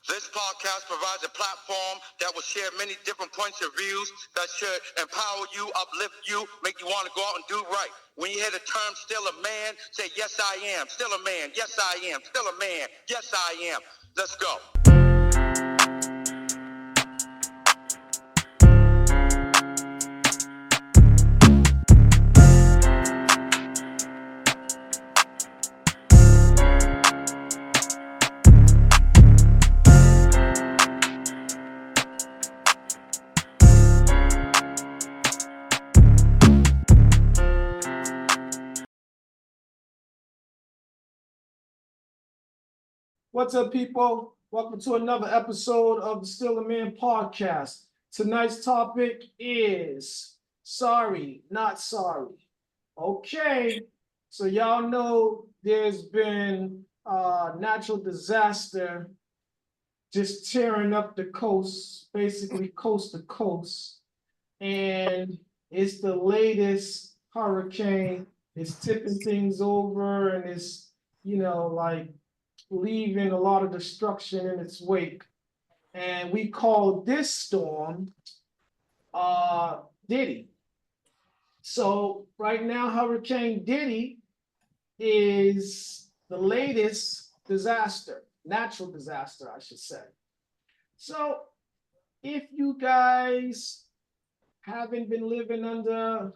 This podcast provides a platform that will share many different points of views that should empower you, uplift you, make you want to go out and do right. When you hear the term still a man, say, yes, I am. Still a man. Yes, I am. Still a man. Yes, I am. Let's go. What's up, people? Welcome to another episode of the Still a Man podcast. Tonight's topic is sorry, not sorry. Okay, so y'all know there's been a natural disaster just tearing up the coast, basically coast to coast. And it's the latest hurricane. It's tipping things over and it's, like leaving a lot of destruction in its wake. And we call this storm Diddy. So right now, Hurricane Diddy is the latest disaster, natural disaster, I should say. So if you guys haven't been living under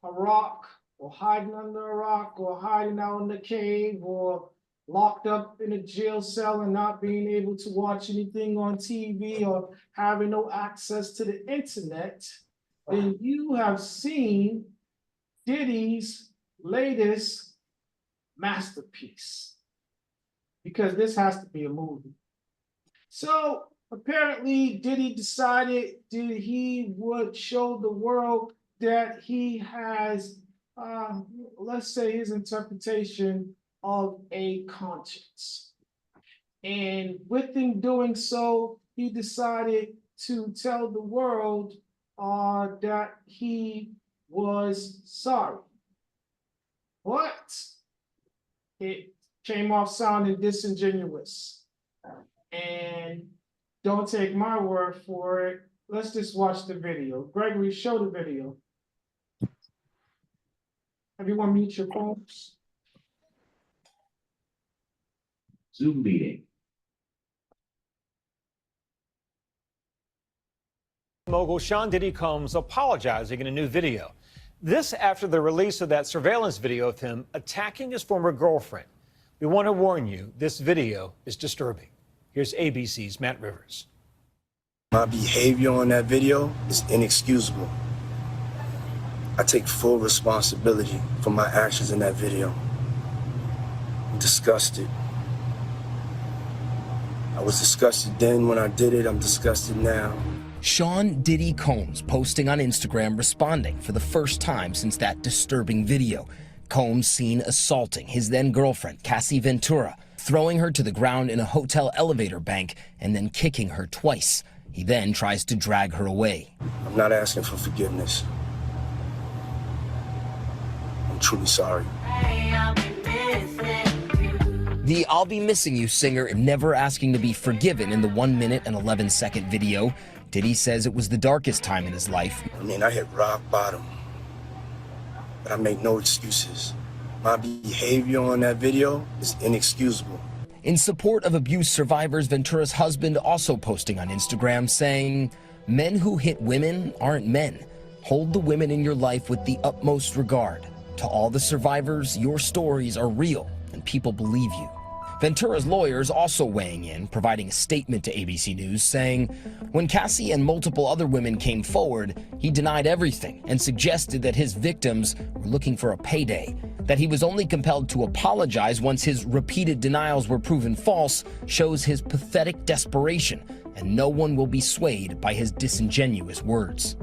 a rock or hiding under a rock or hiding out in the cave or locked up in a jail cell and not being able to watch anything on TV or having no access to the internet, then you have seen Diddy's latest masterpiece, because this has to be a movie. So apparently Diddy decided that he would show the world that he has, let's say, his interpretation of a conscience. And with him doing so, he decided to tell the world that he was sorry. But it came off sounding disingenuous. And don't take my word for it. Let's just watch the video. Gregory, show the video. Everyone mute your phones. Zoom meeting. Mogul Sean Diddy Combs apologizing in a new video. This after the release of that surveillance video of him attacking his former girlfriend. We want to warn you, this video is disturbing. Here's ABC's Matt Rivers. My behavior on that video is inexcusable. I take full responsibility for my actions in that video. I'm disgusted. I was disgusted then when I did it. I'm disgusted now. Sean Diddy Combs posting on Instagram responding for the first time since that disturbing video. Combs seen assaulting his then girlfriend, Cassie Ventura, throwing her to the ground in a hotel elevator bank and then kicking her twice. He then tries to drag her away. I'm not asking for forgiveness. I'm truly sorry. The I'll Be Missing You singer never asking to be forgiven in the 1 minute and 11-second video. Diddy says it was the darkest time in his life. I hit rock bottom, but I make no excuses. My behavior on that video is inexcusable. In support of abuse survivors, Ventura's husband also posting on Instagram saying, "Men who hit women aren't men. Hold the women in your life with the utmost regard. To all the survivors, your stories are real and people believe you." Ventura's lawyers also weighing in, providing a statement to ABC News saying, when Cassie and multiple other women came forward, he denied everything and suggested that his victims were looking for a payday, that he was only compelled to apologize once his repeated denials were proven false shows his pathetic desperation, and no one will be swayed by his disingenuous words.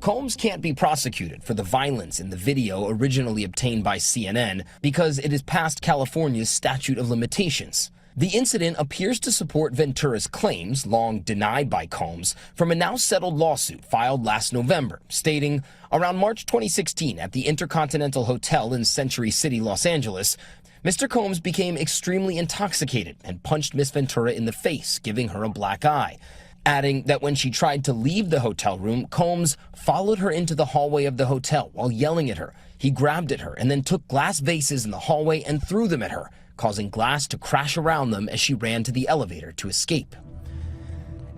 Combs can't be prosecuted for the violence in the video originally obtained by CNN because it is past California's statute of limitations. The incident appears to support Ventura's claims, long denied by Combs, from a now settled lawsuit filed last November, stating, around March 2016 at the Intercontinental Hotel in Century City, Los Angeles, Mr. Combs became extremely intoxicated and punched Miss Ventura in the face, giving her a black eye, adding that when she tried to leave the hotel room, Combs followed her into the hallway of the hotel while yelling at her. He grabbed at her and then took glass vases in the hallway and threw them at her, causing glass to crash around them as she ran to the elevator to escape.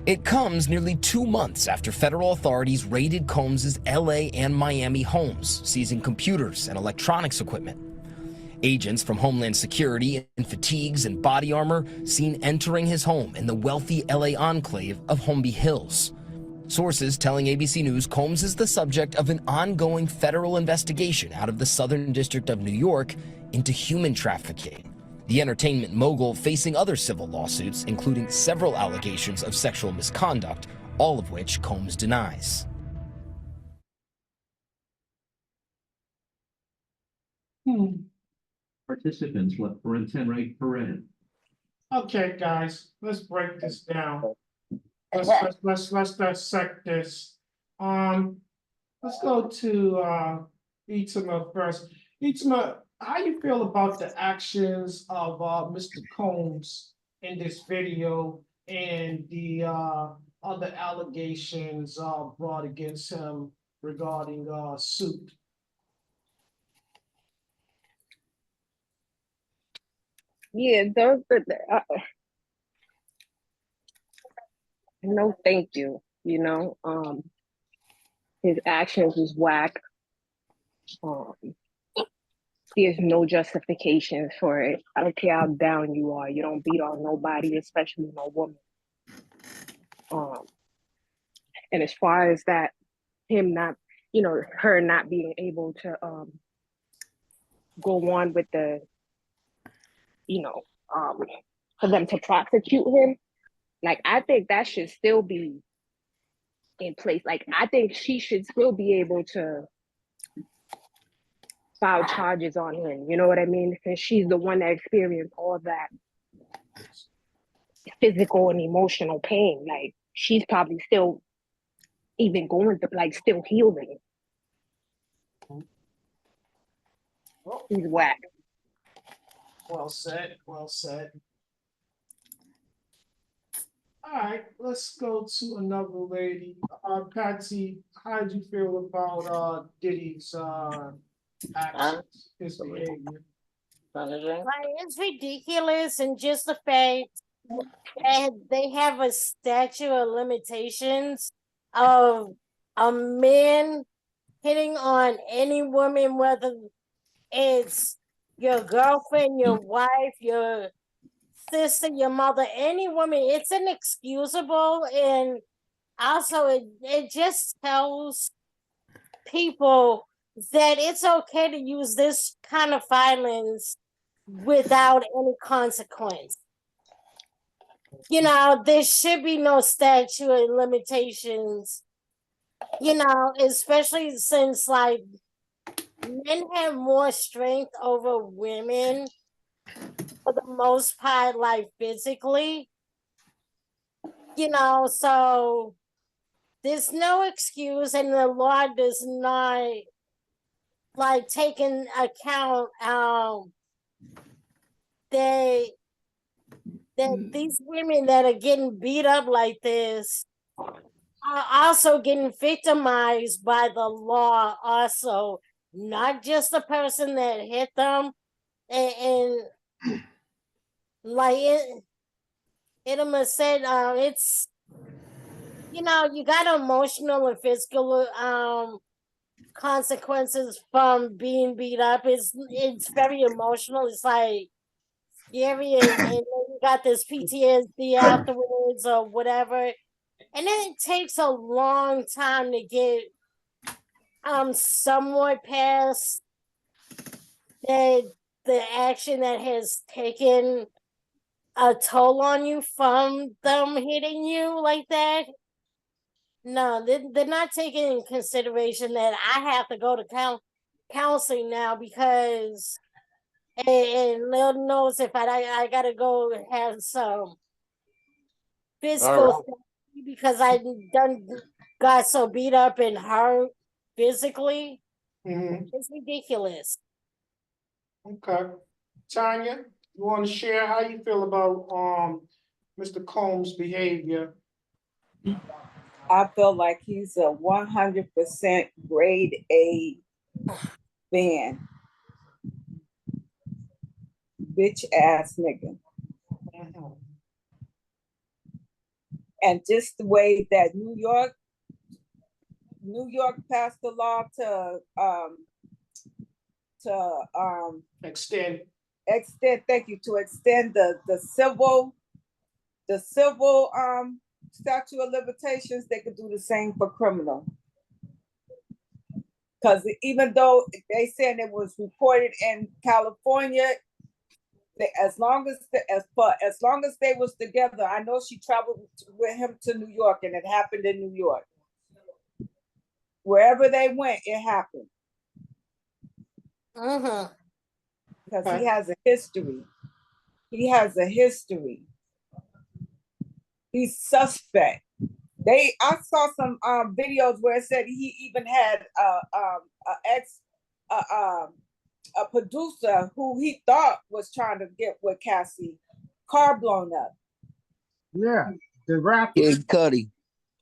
It comes nearly 2 months after federal authorities raided Combs' LA and Miami homes, seizing computers and electronics equipment. Agents from Homeland Security in fatigues and body armor seen entering his home in the wealthy LA enclave of Holmby Hills. Sources telling ABC News Combs is the subject of an ongoing federal investigation out of the Southern District of New York into human trafficking. The entertainment mogul facing other civil lawsuits, including several allegations of sexual misconduct, all of which Combs denies. Participants left for intent parade. Okay, guys, let's break this down. Let's dissect this. Let's go to Itzema first. Itzema, how you feel about the actions of Mr. Combs in this video and the other allegations brought against him regarding suit? Yeah, no, thank you. His actions was whack. There's no justification for it. I don't care how down you are. You don't beat on nobody, especially no woman. And as far as that, him not, her not being able to go on with the, for them to prosecute him, like, I think that should still be in place. Like, I think she should still be able to file charges on him. You know what I mean? Because she's the one that experienced all that physical and emotional pain. Like, she's probably still even going through, like, still healing. He's whack. Well said, well said. All right, let's go to another lady. Patsy, how do you feel about Diddy's actions, his behavior? Like, it's ridiculous, and just the fact that they have a statute of limitations of a man hitting on any woman, whether it's your girlfriend, your wife, your sister, your mother, any woman. It's inexcusable, and also it just tells people that it's okay to use this kind of violence without any consequence. There should be no statute of limitations, especially since, like, men have more strength over women for the most part, like, physically, so there's no excuse, and the law does not, like, take in account that these women that are getting beat up like this are also getting victimized by the law also, not just the person that hit them. And like it almost said, it's, you got emotional and physical consequences from being beat up. It's very emotional. It's like scary, and then you got this PTSD afterwards or whatever. And then it takes a long time to get somewhat past the action that has taken a toll on you from them hitting you like that. No, they're not taking in consideration that I have to go to counseling now, because and Lord knows if I gotta go have some physical therapy, because I got so beat up and hurt physically. Mhm. It's ridiculous. Okay. Tanya, you want to share how you feel about Mr. Combs' behavior? I feel like he's a 100% grade A man. Bitch ass nigga. Mhm. And just the way that New York passed the law to Extend. extend the civil statute of limitations, they could do the same for criminal. Because even though they said it was reported in California, as long as they was together, I know she traveled with him to New York, and it happened in New York. Wherever they went, it happened. Because he has a history. He's suspect. I saw some videos where it said he even had a producer who he thought was trying to get with Cassie, car blown up. Yeah, the rapper. Kid Cudi.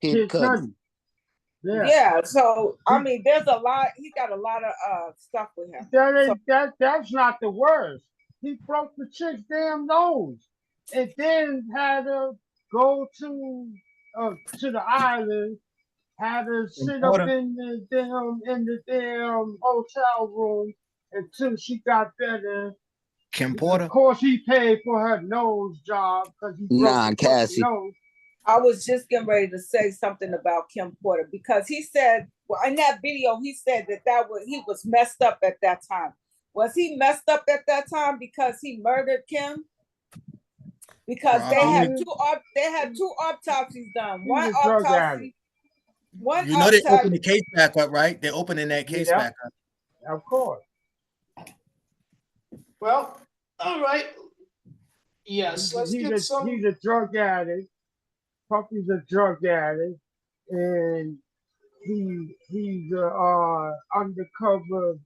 Kid Cudi. Yeah. So I mean, there's a lot. He got a lot of stuff with him. That's not the worst. He broke the chick's damn nose, and then had her go to the island, had her sit up in the damn hotel room until she got better. Kim Porter. Of course, he paid for her nose job because he broke the Cassie. nose. I was just getting ready to say something about Kim Porter, because he said, well, in that video, he said he was messed up at that time. Was he messed up at that time because he murdered Kim? Because they had two autopsies done. One autopsy. They opened the case back up, right? They're opening that case back up. Of course. Well, all right. Yes, He's a drug addict. Puppy's a drug addict, and he's a undercover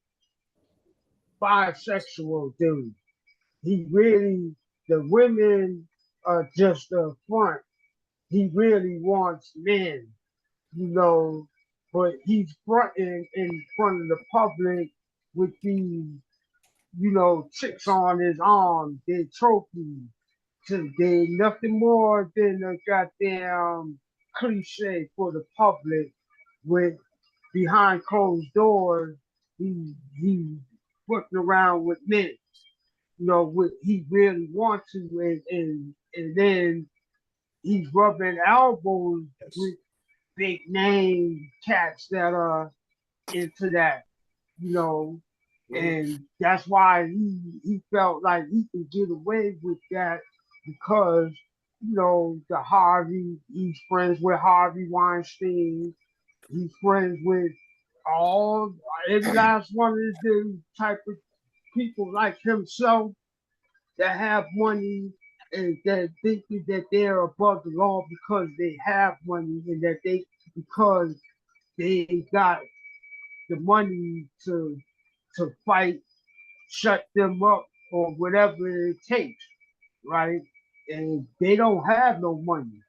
bisexual dude. The women are just a front. He really wants men, but he's fronting in front of the public with these, chicks on his arm, their trophies. So they nothing more than a goddamn cliche for the public. With behind closed doors, he fucking around with men. What he really wants to, and then he's rubbing elbows with big name cats that are into that, and that's why he felt like he could get away with that because, he's friends with Harvey Weinstein. He's friends with every last one of the type of people like himself that have money and that think that they're above the law because they have money and that because they got the money to fight, shut them up, or whatever it takes, right? And they don't have no money.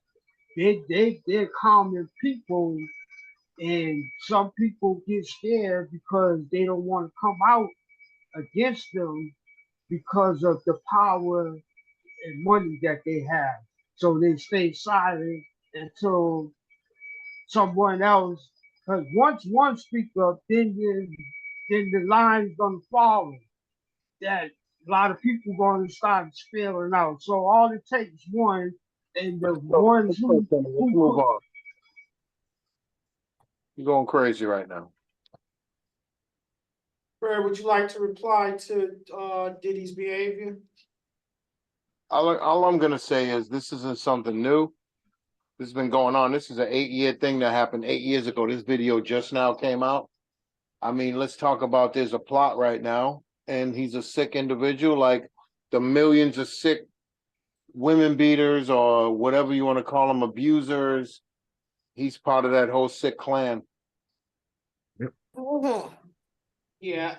They're common people, and some people get scared because they don't want to come out against them because of the power and money that they have. So they stay silent until someone else, because once one speaks up, then the line's gonna follow. That a lot of people gonna start spilling out. So all it takes one, and the ones who move on. You're going crazy right now. Fred, would you like to reply to Diddy's behavior? All I'm gonna say is this isn't something new. This has been going on. This is an 8-year thing that happened 8 years ago. This video just now came out. I mean, let's talk about there's a plot right now, and he's a sick individual, like the millions of sick women beaters or whatever you want to call them, abusers. He's part of that whole sick clan. Yeah.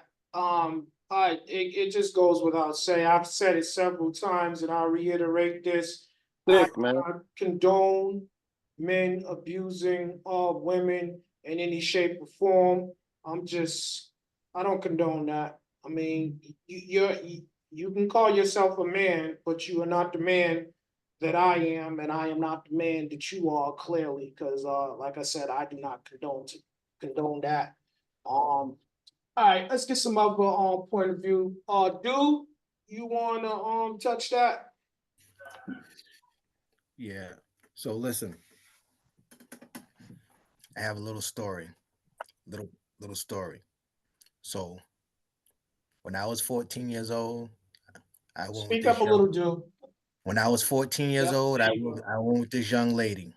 It just goes without saying. I've said it several times, and I'll reiterate this. I Sick, man. condone men abusing women in any shape or form. I don't condone that. I mean, you can call yourself a man, but you are not the man that I am, and I am not the man that you are, clearly, because like I said, I do not condone that. All right, let's get some other point of view. Do you wanna touch that? Yeah. So listen, I have a little story. Little story. So when I was 14 years old, I went with Speak up this a young little, Do. when I was 14 years Yep, old, there you go. I went with this young lady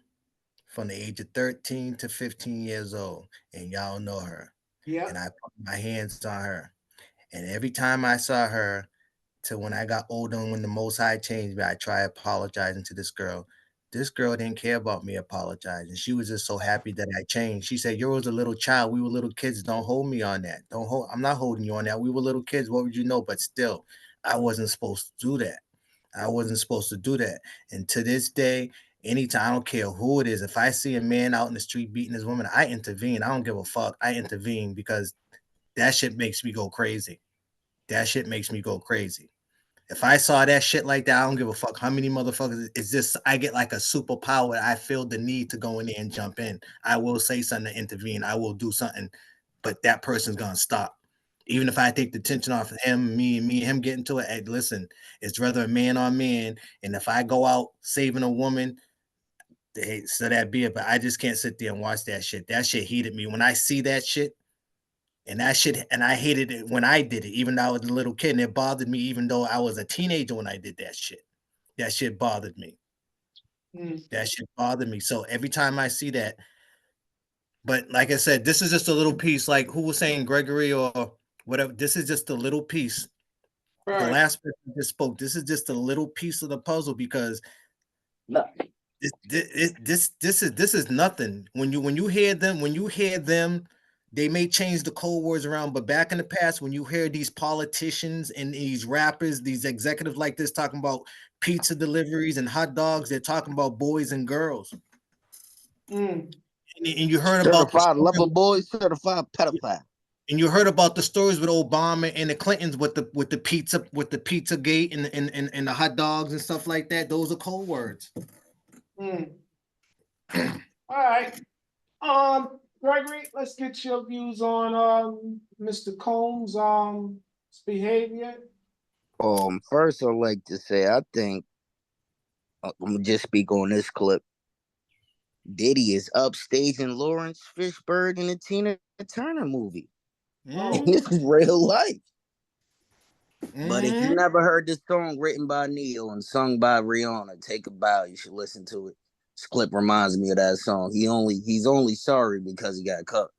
from the age of 13 to 15 years old, and y'all know her. Yeah. And I put my hands on her. And every time I saw her, till when I got older and when the Most High changed me, I tried apologizing to this girl. This girl didn't care about me apologizing. She was just so happy that I changed. She said, "You was a little child. We were little kids. Don't hold me on that. Don't hold. I'm not holding you on that. We were little kids. What would you know?" But still, I wasn't supposed to do that. I wasn't supposed to do that. And to this day, anytime, I don't care who it is, if I see a man out in the street beating his woman, I intervene. I don't give a fuck. I intervene because that shit makes me go crazy. That shit makes me go crazy. If I saw that shit like that, I don't give a fuck how many motherfuckers. It's just I get like a superpower. I feel the need to go in there and jump in. I will say something to intervene. I will do something, but that person's gonna stop. Even if I take the tension off of him, me and him getting to it. Hey, listen, it's rather a man on man. And if I go out saving a woman, hey, so that be it. But I just can't sit there and watch that shit. That shit heated me. When I see that shit, and I hated it when I did it, even though I was a little kid, and it bothered me, even though I was a teenager when I did that shit. That shit bothered me. That shit bothered me. So every time I see that, but like I said, this is just a little piece. Like who was saying Gregory or whatever. This is just a little piece. The Right. last person just spoke. This is just a little piece of the puzzle because this is nothing. When you hear them, they may change the code words around, but back in the past, when you hear these politicians and these rappers, these executives like this talking about pizza deliveries and hot dogs, they're talking about boys and girls. And you heard about certified lover boy, certified pedophile. And you heard about the stories with Obama and the Clintons with the pizza gate and the hot dogs and stuff like that. Those are code words. All right. Gregory, let's get your views on Mr. Combs' behavior. First I'd like to say I think I'm gonna just speak on this clip. Diddy is upstaging Lawrence Fishburne in the Tina Turner movie. This is real life. But if you never heard this song written by Neo and sung by Rihanna, Take a Bow, you should listen to it. This clip reminds me of that song. He's only sorry because he got cut.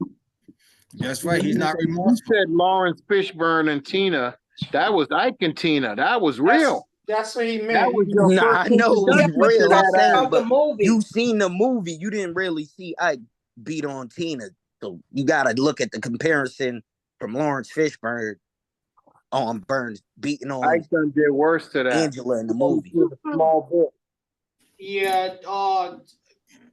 That's right. He's not You remorseful. said Lawrence Fishburne and Tina. That was Ike and Tina. That was real. That's what he meant. That was your Nah, first I know it was introduction to real. I'm that saying, ass. but you seen the movie. You didn't really see Ike beat on Tina. So you gotta look at the comparison from Lawrence Fishburne on Burns beating on Ike done did worse to that. Angela in the movie. Small bit. Yeah,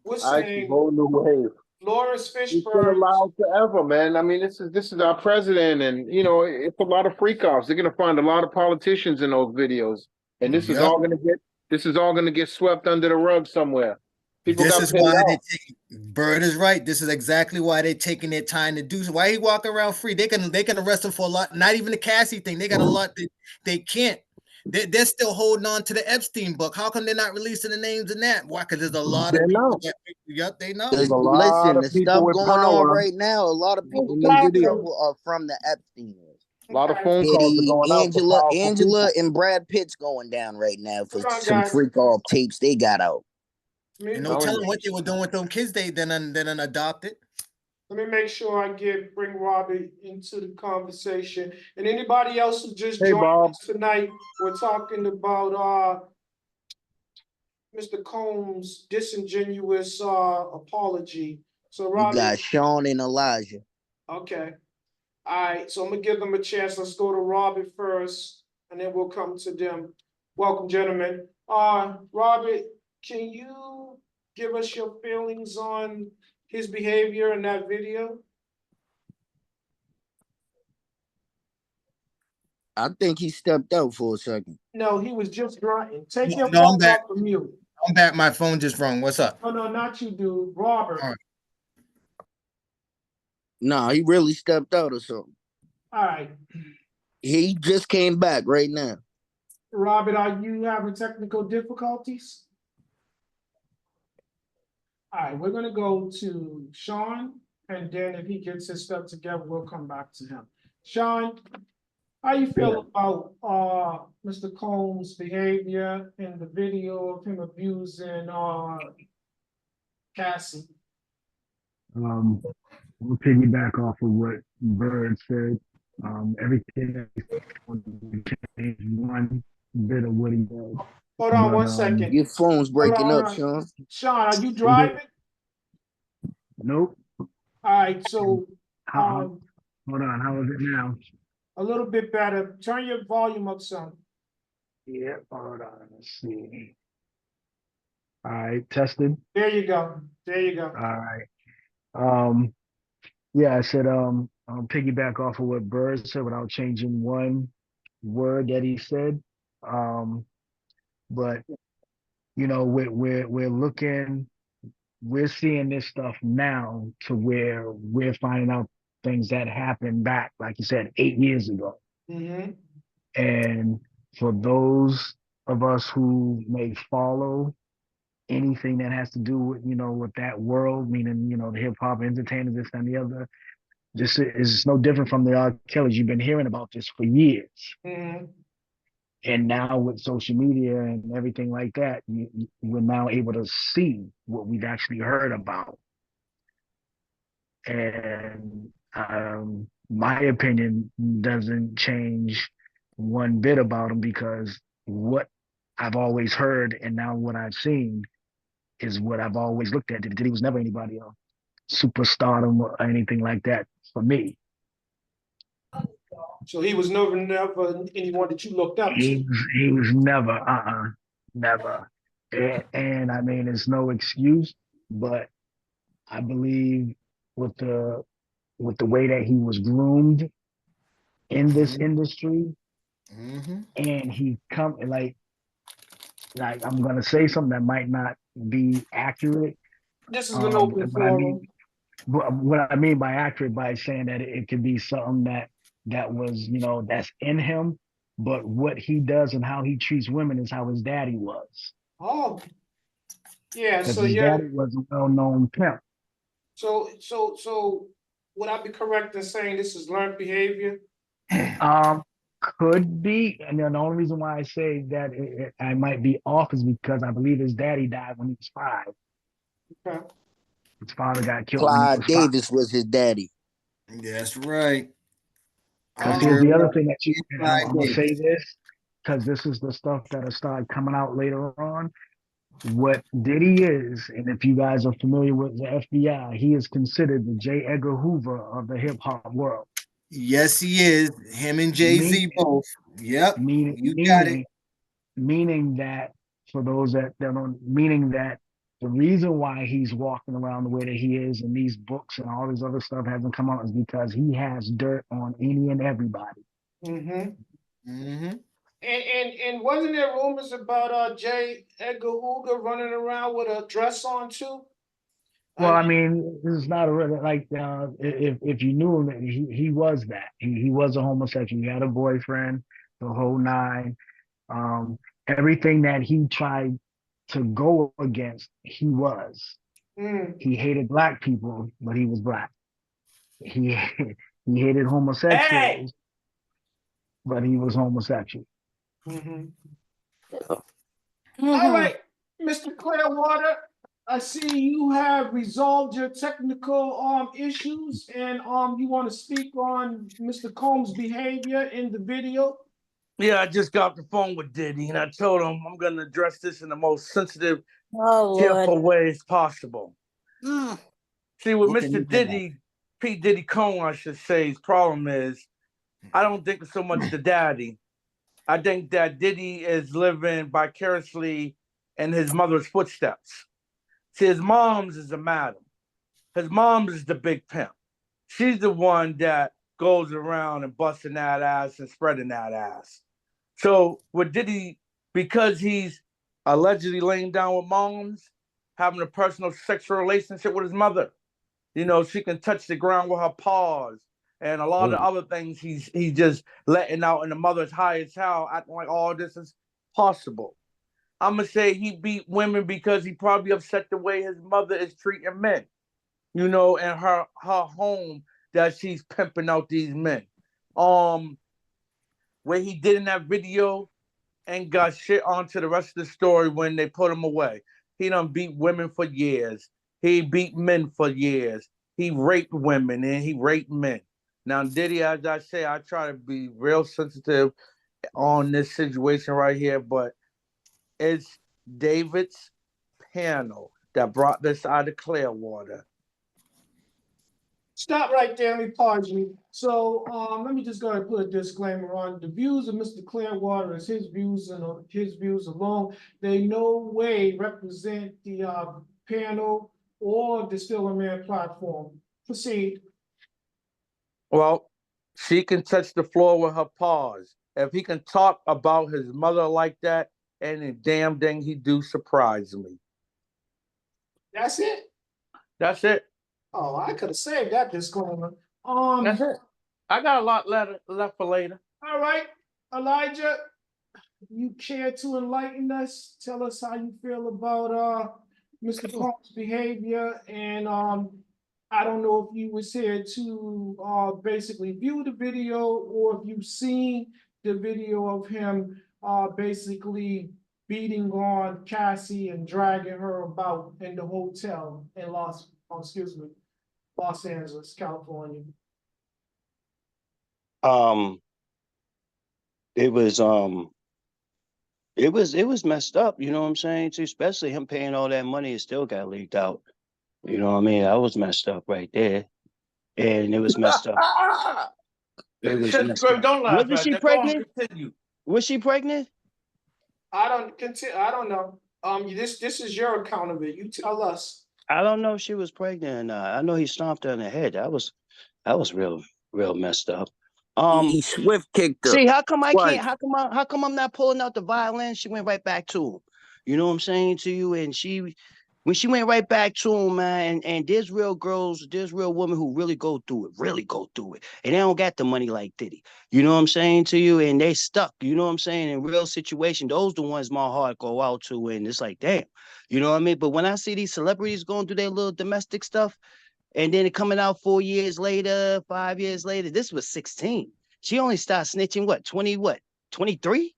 what's Ike's saying? a whole new wave. Lawrence He's been Fishburne. allowed forever, man. I mean, this is our president, and you know, it's a lot of freak offs. They're gonna find a lot of politicians in those videos, and this is all gonna get swept under the rug somewhere. People This got is paid why off. they take Bird is right. This is exactly why they're taking their time to do so. Why he walking around free? They can arrest him for a lot. Not even the Cassie thing. They got a lot that they can't. They're still holding on to the Epstein book. How come they're not releasing the names in that? Why? Because there's a lot of people. Yep, they know. There's a lot Listen, of the people stuff with going on power right now, a lot of people in getting them in videos. trouble are from the Epstein. A lot of phone calls are Diddy, going out for powerful Angela, people. and Brad Pitt's going down right now for Hold on, some guys. freak off tapes they got out. And no telling what they were doing with them kids they then adopted. Let me make sure I bring Robbie into the conversation. And anybody else who just joined us tonight, we're talking about Mr. Combs' disingenuous apology. So You Robbie, got Sean and Elijah. okay. All right, so I'm gonna give them a chance. Let's go to Robert first, and then we'll come to them. Welcome, gentlemen. Robert, can you give us your feelings on his behavior in that video? I think he stepped out for a second. No, he was just grunting. Take your No, I'm phone back. off of mute. I'm back. My phone just rung. What's up? Oh, no, not you, dude. Robert. All right. Nah, he really stepped out or something. All right. He just came back right now. Robert, are you having technical difficulties? All right, we're gonna go to Sean, and then if he gets his stuff together, we'll come back to him. Sean, how you feel about Mr. Combs' behavior in the video of him abusing Cassie? We'll piggyback off of what Bird said. Everything is one bit of what he does. Hold on one second. Your phone's breaking Hold up, on. Sean. Sean, are you driving? Nope. All right, so Hold on, how is it now? a little bit better. Turn your volume up some. Yeah, hold on, let's see. All right, tested. There you go. There you go. All right. Yeah, I said I'll piggyback off of what Bird said without changing one word that he said. But you know, we're seeing this stuff now to where we're finding out things that happened back, like you said, 8 years ago. Mm-hmm. And for those of us who may follow anything that has to do with, with that world, meaning, the hip hop entertainers, this and the other, this is no different from the R. Kellys. You've been hearing about this for years. Mm-hmm. And now with social media and everything like that, we're now able to see what we've actually heard about. And my opinion doesn't change one bit about him, because what I've always heard and now what I've seen is what I've always looked at. He was never anybody else, superstardom or anything like that for me. So he was never anyone that you looked up to. He was never, never. And I mean, it's no excuse, but I believe with the way that he was groomed in this industry, and he come like I'm gonna say something that might not be accurate. This is an open forum. What I mean by accurate, by saying that it could be something that was, that's in him, but what he does and how he treats women is how his daddy was. Oh, yeah. Because So his yeah. daddy was a well-known pimp. So would I be correct in saying this is learned behavior? Could be, and then the only reason why I say that I might be off is because I believe his daddy died when he was 5. Okay. His father got killed when he Clyde was 5. Davis was his daddy. That's right. Because here's the other thing that I'm gonna say this, because this is the stuff that'll start coming out later on. What Diddy is, and if you guys are familiar with the FBI, he is considered the J. Edgar Hoover of the hip hop world. Yes, he is. Him and Jay-Z both. Yep. Meaning that, for those that don't, meaning that the reason why he's walking around the way that he is and these books and all this other stuff hasn't come out is because he has dirt on any and everybody. Mm-hmm. Mm-hmm. And wasn't there rumors about J. Edgar Hoover running around with a dress on too? Well, I mean, this is not a like if you knew him, he was that. He was a homosexual. He had a boyfriend, the whole nine. Everything that he tried to go against, he was. He hated black people, but he was black. He hated homosexuals, but he was homosexual. Mm-hmm. All right, Mr. Clearwater, I see you have resolved your technical issues, and you want to speak on Mr. Combs' behavior in the video. Yeah, I just got off the phone with Diddy, and I told him I'm going to address this in the most sensitive, careful way as possible. See, with Mr. Diddy, P. Diddy Cohn, I should say, his problem is, I don't think it's so much the daddy. I think that Diddy is living vicariously in his mother's footsteps. See, his mom's is a madam. His mom's is the big pimp. She's the one that goes around and busting that ass and spreading that ass. So with Diddy, because he's allegedly laying down with moms, having a personal sexual relationship with his mother, she can touch the ground with her paws and a lot of other things he's just letting out, and the mother's high as hell, acting like all this is possible. I'm gonna say he beat women because he probably upset the way his mother is treating men, and her home that she's pimping out these men. Where he did in that video and got shit onto the rest of the story when they put him away. He done beat women for years. He beat men for years. He raped women and he raped men. Now, Diddy, as I say, I try to be real sensitive on this situation right here, but it's David's panel that brought this out of Clearwater. Stop right there. Let me pause you. So let me just go ahead and put a disclaimer on. The views of Mr. Clearwater is his views and his views alone. They no way represent the panel or the Still a Man platform. Proceed. Well, she can touch the floor with her paws. If he can talk about his mother like that, any damn thing he do surprise me. That's it? That's it. Oh, I could have saved that disclaimer. That's it. I got a lot left for later. All right, Elijah, you care to enlighten us? Tell us how you feel about Mr. Punk's behavior, and I don't know if you was here to basically view the video or if you've seen the video of him basically beating on Cassie and dragging her about in the hotel in Los Angeles, California. It was messed up, you know what I'm saying? Too, especially him paying all that money, it still got leaked out. You know what I mean? That was messed up right there. And it was messed up. It was messed up. Don't laugh Wasn't at she that. Go on, pregnant? continue. Was she pregnant? I don't know. This is your account of it. You tell us. I don't know if she was pregnant or not. I know he stomped her in the head. That was real messed up. He swift kicked her. See, how come I Twice. can't? How come I'm not pulling out the violin? She went right back to him. You know what I'm saying to you? And when she went right back to him, man, and there's real girls, there's real women who really go through it, and they don't got the money like Diddy. You know what I'm saying to you? And they stuck. You know what I'm saying? In real situation, those the ones my heart go out to, and it's like, damn. You know what I mean? But when I see these celebrities going through their little domestic stuff, and then it coming out 4 years later, 5 years later, this was 16. She only started snitching, 23?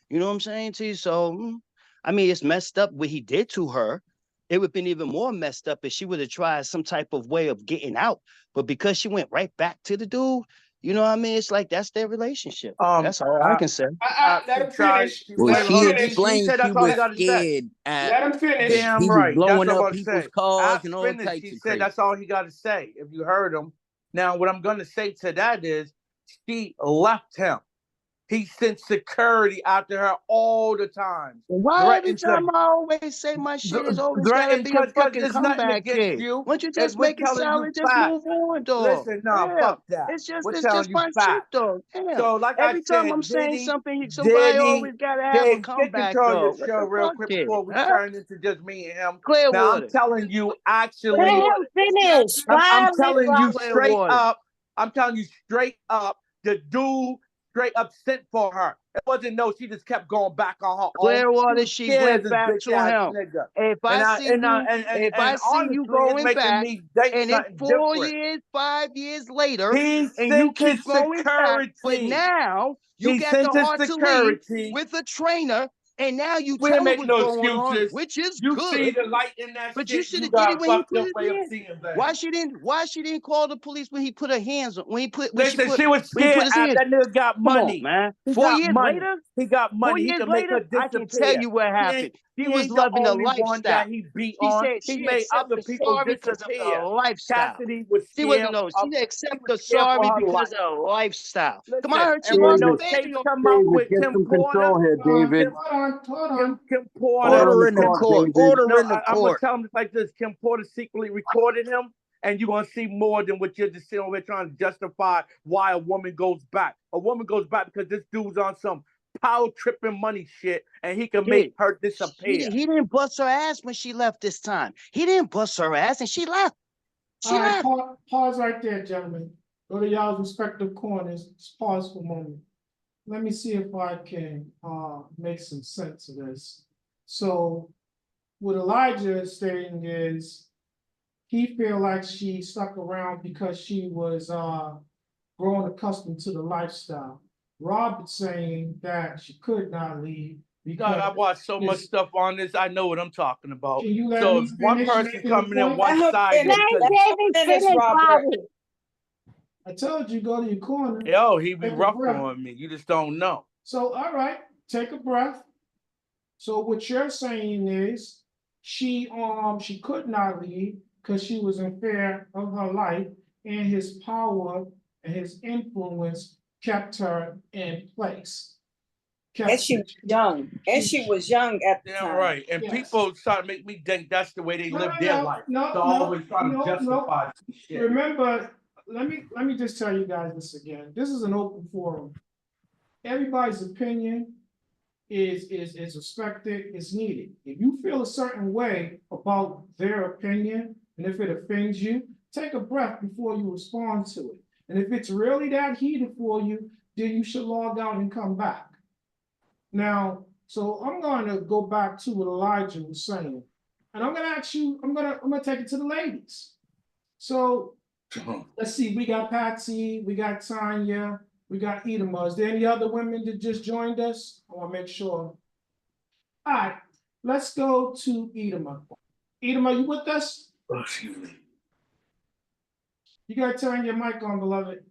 You know what I'm saying to you? So, I mean, it's messed up what he did to her. It would have been even more messed up if she would have tried some type of way of getting out. But because she went right back to the dude, you know what I mean? It's like that's their relationship. That's all I can say. Let him finish. Well, she She explained said she that's all he was got to say. scared at Let him finish. Damn he was right. That's blowing what I'm up about to people's say. cars I and all finished. types He of said crazy. that's all he got to say. If you heard him. Now, what I'm going to say to that is she left him. He sent security after her all the time. Why every time I always say my shit is always gotta be a Because fucking it's nothing comeback against kid? you. Why don't you just We're make it telling sound you and just facts. move on, dog? Listen, nah, Damn. fuck that. It's We're just telling you my shit, facts. dog. Damn. So, like I Every time I'm said, saying something, Diddy, somebody always gotta have a Dave, get comeback, control of your dog. What show the real fuck, quick kid? before we Huh? turn into just me and him. Now, I'm Clearwater. telling you, Let actually, him finish. I'm Why telling you straight Clearwater. up. I'm telling you straight up. The dude straight up sent for her. It wasn't no. She just kept going back on her own. Clearwater, Was she scared went of this back bitch to ass him. nigga. If And I see you, and honestly, it's going making back, me think and it's something 4 different. years, 5 years later, He and you sent keep his going back, but security. now you He got the sent his heart to leave security. with a trainer, and now you We ain't tell her making what's no going on, excuses. which is You see good. the light in that But you shit. should You have did it got when he fucked put up his way of hands. seeing things. Why she didn't call the police when he put her hands on when Listen, she was when he put scared. his hands? That nigga got Come on, money. man. He 4 got years money. later? He got 4 money. He years can make later, her I can tell disappear. you what happened. He He was ain't the loving the only one lifestyle. that he beat She on. said He she made accept other the people sorry because of the disappear. lifestyle. Cassidy was She scared wasn't no. of, She he accept was the scared for sorry her life. because of the lifestyle. Come on, I Listen, heard and you when on the those David, stage. tapes You come out David, with get Kim some Porter, control here, David. Kim, Hold on. Kim Porter. Order in order the in the court, court. David. Order No, in the I'm gonna court. tell him it's like this. Kim Porter secretly recorded him, and you're gonna see more than what you're just sitting over here trying to justify why a woman goes back. A woman goes back because this dude's on some power tripping money shit, and he can make her disappear. He didn't bust her ass when she left this time. He didn't bust her ass, and she left. She All right, left. pause right there, gentlemen. Go to y'all's respective corners. Just pause for a moment. Let me see if I can make some sense of this. So what Elijah is saying is he feel like she stuck around because she was growing accustomed to the lifestyle. Rob is saying that she could not leave Dog, because I watched so much it's, stuff on this. I know what I'm talking about. can you let So me if one finish person making the coming in point? one Let her sided finish. because Let her finish, Robert. I told you go to your corner. yo, he be Take a rough breath. on me. You just don't know. So all right, take a breath. So what you're saying is she could not leave because she was in fear of her life, and his power and his influence kept her in place. And she was young. And she was young at the Damn time. right. And Yes. people try to make me think that's the way they live their life. No, So I always try to no. justify some shit. Remember, let me just tell you guys this again. This is an open forum. Everybody's opinion is respected, is needed. If you feel a certain way about their opinion, and if it offends you, take a breath before you respond to it. And if it's really that heated for you, then you should log out and come back. Now, so I'm going to go back to what Elijah was saying, and I'm going to ask you. I'm going to take it to the ladies. So let's see. We got Patsy, we got Tanya, we got Edema. Is there any other women that just joined us? I want to make sure. All right, let's go to Edema. Edema, you with us? Oh, excuse me. You got to turn your mic on, beloved.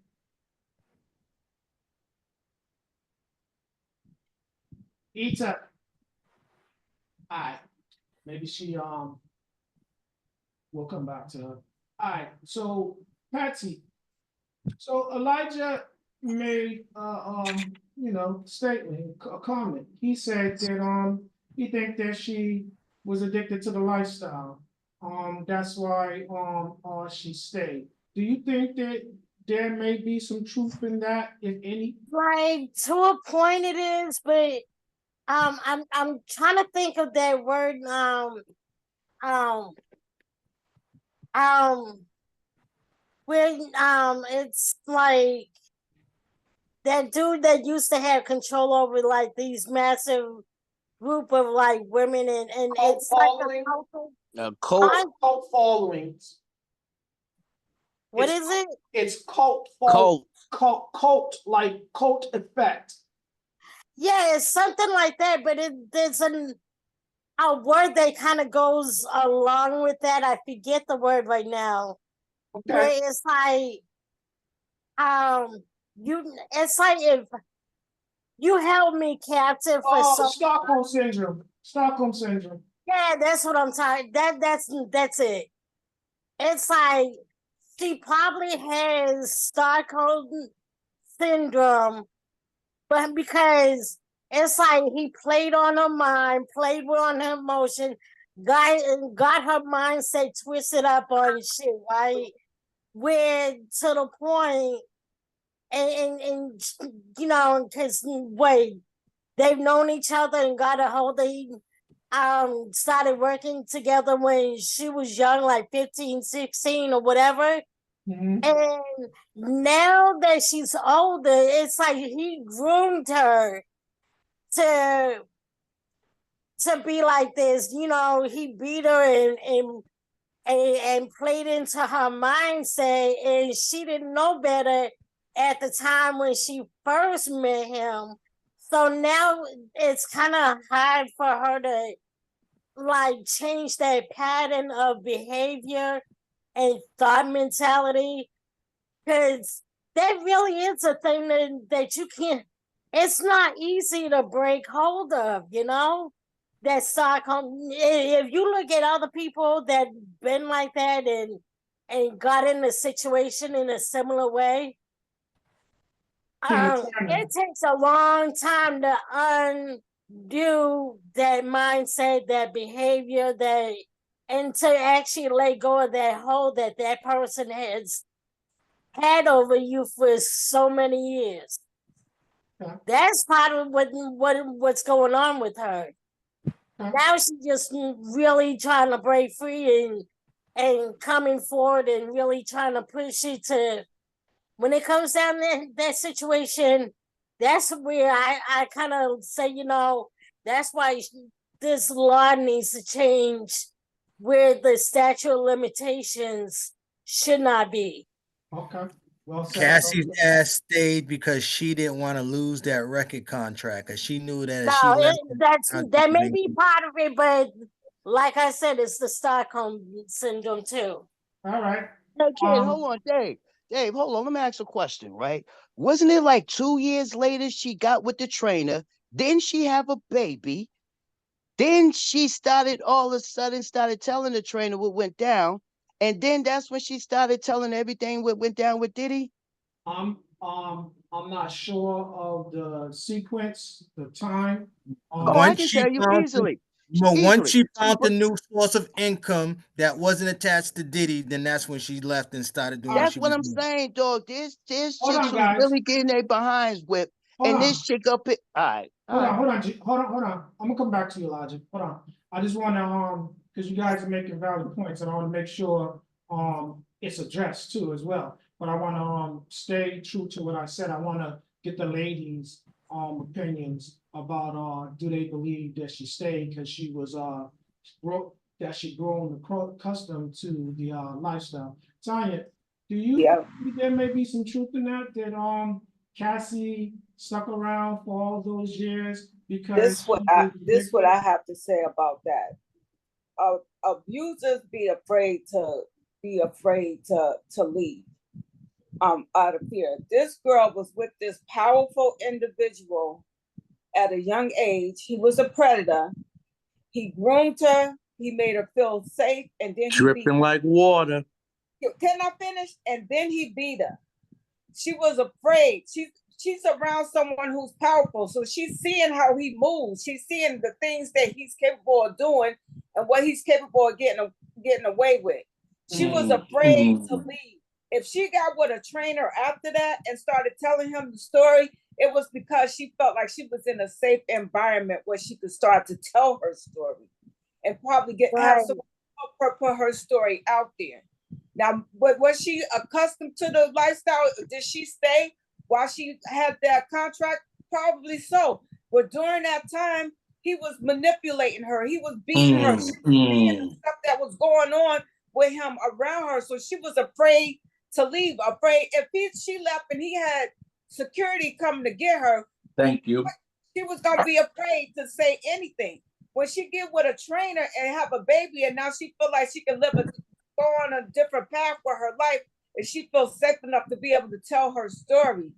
Ita. All right. Maybe she we'll come back to her. All right. So Patsy. So Elijah made statement, a comment. He said that he think that she was addicted to the lifestyle. That's why she stayed. Do you think that there may be some truth in that, if any? Like to a point it is, but I'm trying to think of that word um when it's like that dude that used to have control over like these massive group of like women and it's following? like A cult. Cult followings. what is it? It's cult like cult effect. Yeah, it's something like that, but there's a word that kind of goes along with that. I forget the word right now. Okay. Where it's like it's like if you held me captive for Stockholm syndrome. Stockholm syndrome. Yeah, that's what I'm talking. That's it. It's like she probably has Stockholm syndrome, but because it's like he played on her mind, played on her emotion, got her mindset twisted up on shit, right? Where to the point, and because wait, they've known each other and got a hold of started working together when she was young, like 15, 16 or whatever. Mm-hmm. And now that she's older, it's like he groomed her to be like this. He beat her and played into her mindset, and she didn't know better at the time when she first met him. So now it's kind of hard for her to like change that pattern of behavior and thought mentality, because that really is a thing that you can't. It's not easy to break hold of. that Stockholm. If you look at other people that been like that and got in a situation in a similar way, it takes a long time to undo that mindset, that behavior, that and to actually let go of that hold that that person has had over you for so many years. Yeah. That's part of what's going on with her. Now she's just really trying to break free and coming forward and really trying to push it to. When it comes down to that situation, that's where I kind of say, that's why this law needs to change, where the statute of limitations should not be. Okay. Well said. Cassie's ass stayed because she didn't want to lose that record contract, because she knew that if she No, left, that may be part of it, but like I said, it's the Stockholm syndrome too. All right. Hey, kid, hold on, Dave. Dave, hold on. Let me ask a question, right? Wasn't it like 2 years later she got with the trainer? Then she have a baby. Then she started all of a sudden started telling the trainer what went down. And then that's when she started telling everything what went down with Diddy. I'm not sure of the sequence, the time. Oh, I can tell you easily. Once she She found the new source of income that wasn't attached to Diddy, then that's when she left and started doing what That's she what was I'm doing. saying, dog. There's Hold chicks on, who's guys. really getting their behinds whipped, Hold and on. this chick up it. All right. Hold on. I'm gonna come back to you, Logic. Hold on. I just wanna, because you guys are making valid points, and I wanna make sure, it's addressed too as well. But I wanna, stay true to what I said. I wanna get the ladies', opinions about, do they believe that she stayed because she was, that she grown accustomed to the, lifestyle. Tanya, do you think there may be some truth in that, Cassie stuck around for all those years because This what I have to say about that. Abusers be afraid to leave. Out of fear. This girl was with this powerful individual at a young age. He was a predator. He groomed her. He made her feel safe, and then Dripping like water. Can I finish? And then he beat her. She was afraid. She's around someone who's powerful, so she's seeing how he moves. She's seeing the things that he's capable of doing and what he's capable of getting away with. She was afraid to leave. If she got with a trainer after that and started telling him the story, it was because she felt like she was in a safe environment where she could start to tell her story and probably have someone help her put her story out there. Now, was she accustomed to the lifestyle? Did she stay while she had that contract? Probably so. But during that time, he was manipulating her. He was beating her. She was seeing the stuff that was going on with him around her. So she was afraid to leave. Afraid if she left and he had security coming to get her. Thank you. She was gonna be afraid to say anything. When she get with a trainer and have a baby, and now she feel like she can go on a different path for her life, and she feels safe enough to be able to tell her story.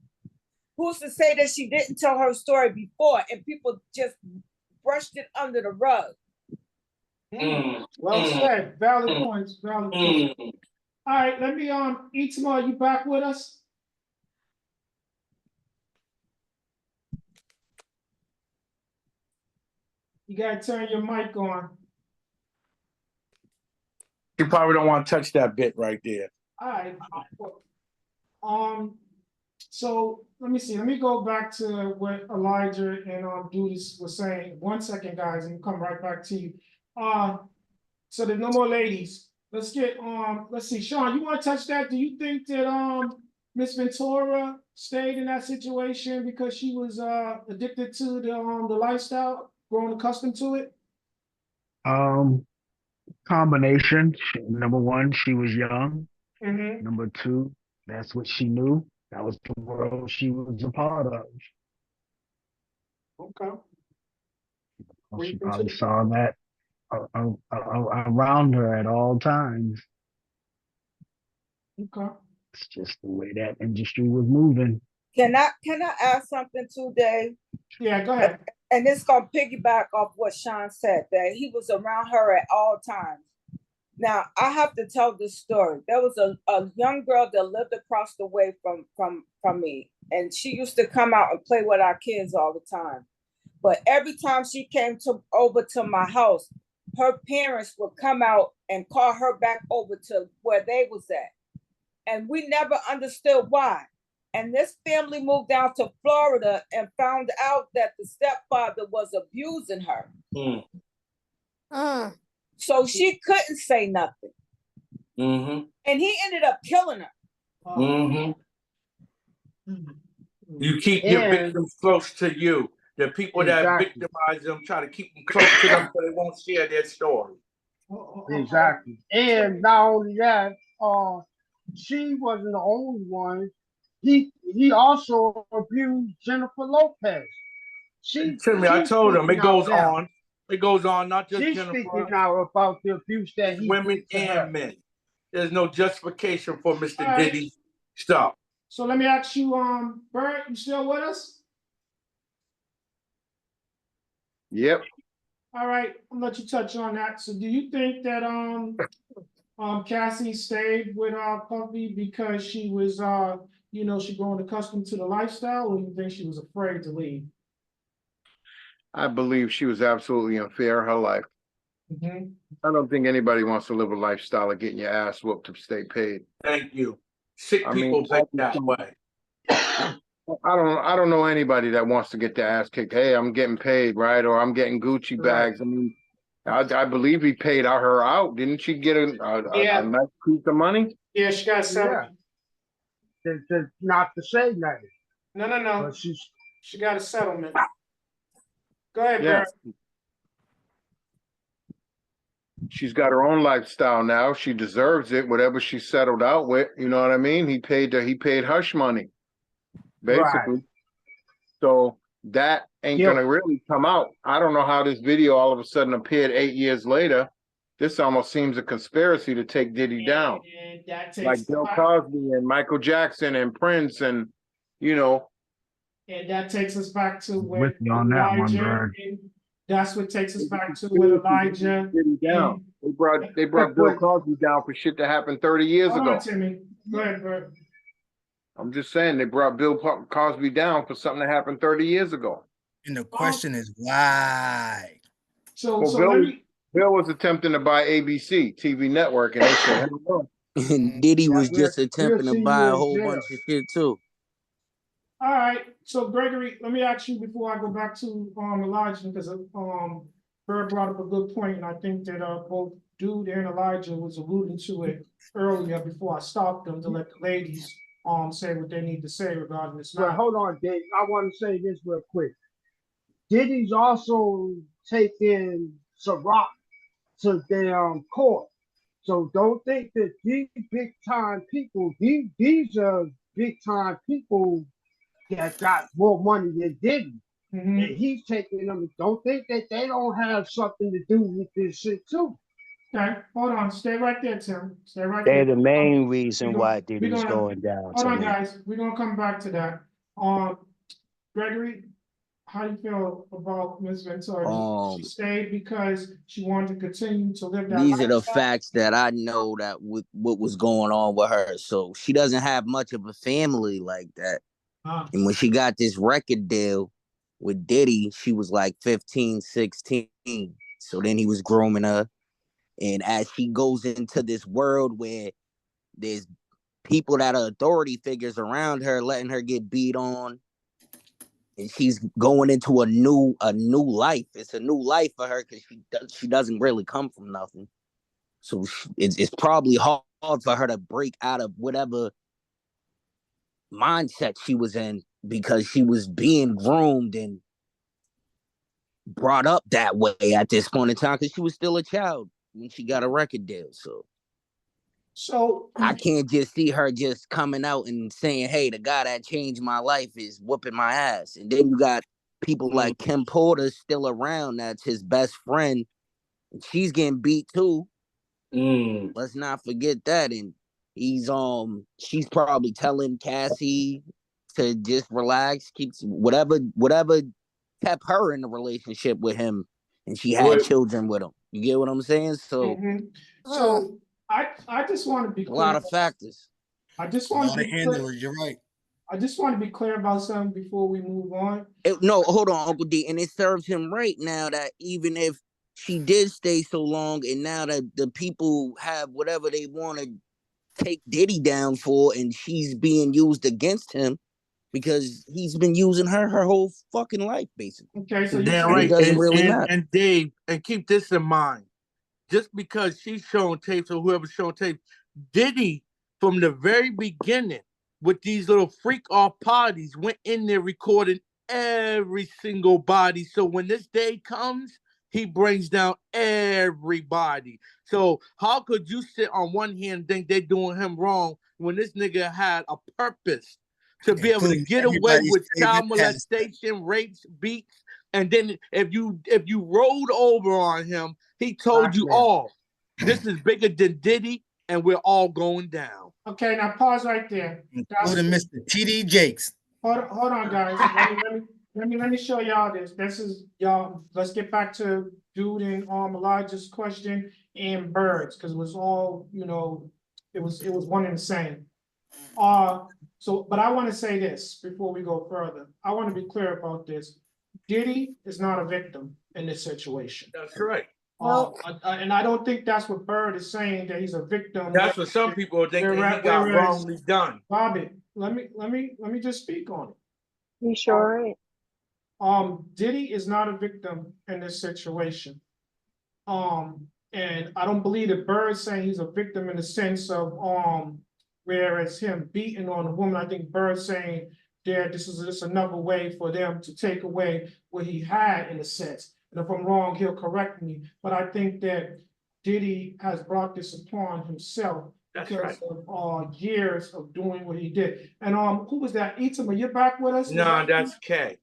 Who's to say that she didn't tell her story before and people just brushed it under the rug? Well said. Valid points. Valid points. All right, let me Itzma, are you back with us? You gotta turn your mic on. You probably don't want to touch that bit right there. All right. So let me see. Let me go back to what Elijah and Dudas was saying. 1 second, guys, and come right back to you. So there's no more ladies. Let's see, Sean, you want to touch that? Do you think that Miss Ventura stayed in that situation because she was addicted to the lifestyle, growing accustomed to it? Combination. Number one, she was young. Mm-hmm. Number two, that's what she knew. That was the world she was a part of. Okay. She probably saw that around her at all times. Okay. It's just the way that industry was moving. Can I ask something too, Dave? Yeah, go ahead. and it's gonna piggyback off what Sean said, that he was around her at all times. Now I have to tell this story. There was a young girl that lived across the way from me, and she used to come out and play with our kids all the time. But every time she came over to my house, her parents would come out and call her back over to where they was at. And we never understood why. And this family moved down to Florida and found out that the stepfather was abusing her. So she couldn't say nothing. Mm-hmm. And he ended up killing her. Mm-hmm. You keep your victims close to you. The people that victimize them try to keep them close to them so they won't share their story. Exactly. And not only that, she wasn't the only one. He also abused Jennifer Lopez. Timmy, I told him it goes now. on. It goes on, not just She's Jennifer. speaking now about the abuse that he women did to and her. men. There's no justification for Mr. All right. Diddy. Stop. So let me ask you, Bert, you still with us? Yep. All right, I'll let you touch on that. So do you think that Cassie stayed with Puffy because she was she growing accustomed to the lifestyle, or you think she was afraid to leave? I believe she was absolutely unfair in her life. Mm-hmm. I don't think anybody wants to live a lifestyle of getting your ass whooped to stay paid. Thank you. Sick people think that way. I don't know anybody that wants to get their ass kicked. Hey, I'm getting paid, right? Or I'm getting Gucci bags. I mean, I believe he paid her out. Didn't she get a nice piece of money? Yeah, she got settlement. Not to say nothing. No. But she got a settlement. Go ahead, Yeah. Bert. She's got her own lifestyle now. She deserves it. Whatever she settled out with, you know what I mean? He paid hush money, basically. Right. So that ain't gonna really come out. I don't know how this video all of a sudden appeared 8 years later. This almost seems a conspiracy to take Diddy down. And that takes Like Bill Cosby and Michael Jackson and Prince and, And that takes us back to when With you on that one, Elijah. Bird. That's what takes us back to with Elijah. Diddy down. They brought Bill Cosby down for shit that happened 30 years Hold ago. on, Timmy. Go ahead, Bert. I'm just saying they brought Bill Cosby down for something that happened 30 years ago. And the question is why? Bill was attempting to buy ABC TV network, and they said, "Hell no." And Diddy was just attempting to buy a whole bunch of shit too. All right. So Gregory, let me ask you before I go back to Elijah, because Bird brought up a good point, and I think that both Dude and Elijah was alluding to it earlier before I stopped them to let the ladies say what they need to say regarding this matter. But hold on, Dave. I want to say this real quick. Diddy's also taking Ciroc to their court. So don't think that these big time people, these are big time people that got more money than Diddy. Mm-hmm. And he's taking them. Don't think that they don't have something to do with this shit too. Okay, hold on. Stay right there, Tim. Stay right there. They're the main reason why Diddy's going down. Hold on, guys. We're gonna come back to that. Gregory, how do you feel about Ms. Ventura? She stayed because she wanted to continue to live that These lifestyle? are the facts that I know that with what was going on with her. So she doesn't have much of a family like that. And when she got this record deal with Diddy, she was like 15, 16. So then he was grooming her. And as she goes into this world where there's people that are authority figures around her, letting her get beat on, and she's going into a new life. It's a new life for her because she doesn't really come from nothing. So it's probably hard for her to break out of whatever mindset she was in, because she was being groomed and brought up that way at this point in time, because she was still a child when she got a record deal. So I can't just see her just coming out and saying, hey, the guy that changed my life is whooping my ass. And then you got people like Kim Porter still around, that's his best friend, and she's getting beat too. Let's not forget that. And she's probably telling Cassie to just relax, keep whatever kept her in a relationship with him, and she had What? children with him. You get what I'm saying? So So I just want to be a clear. lot of factors. I just A want lot to of be clear. handlers. You're right. I just want to be clear about something before we move on. No, hold on, Uncle D. And it serves him right now that even if she did stay so long, and now that the people have whatever they want to take Diddy down for, and she's being used against him because he's been using her whole fucking life, basically. Okay, so you Damn saying And it right. doesn't really matter. And Dave, and keep this in mind. Just because she's showing tapes or whoever's showing tapes, Diddy, from the very beginning, with these little freak off parties, went in there recording every single body. So when this day comes, he brings down everybody. So how could you sit on one hand and think they're doing him wrong when this nigga had a purpose to be able to Including get away everybody's with favorite child pastor. molestation, rapes, beats, and then if you rolled over on him, he told you all, this is bigger than Diddy, and we're all going down. Okay, now pause right there. Including Mr. T.D. Jakes. Hold on, guys. Let me show y'all this. This is y'all. Let's get back to Dude and Elijah's question and birds, because it was all, it was one and the same. But I want to say this before we go further. I want to be clear about this. Diddy is not a victim in this situation. That's right. And I don't think that's what Bird is saying, that he's a victim. That's what some people are thinking he got wrongly done. Bobby, let me just speak on it. You sure? Diddy is not a victim in this situation. And I don't believe that Bird's saying he's a victim in the sense of whereas him beating on a woman. I think Bird's saying that this is just another way for them to take away what he had, in a sense. And if I'm wrong, he'll correct me. But I think that Diddy has brought this upon himself because of years of doing what he did. And who was that? Itama, you're back with us? No, that's Kay.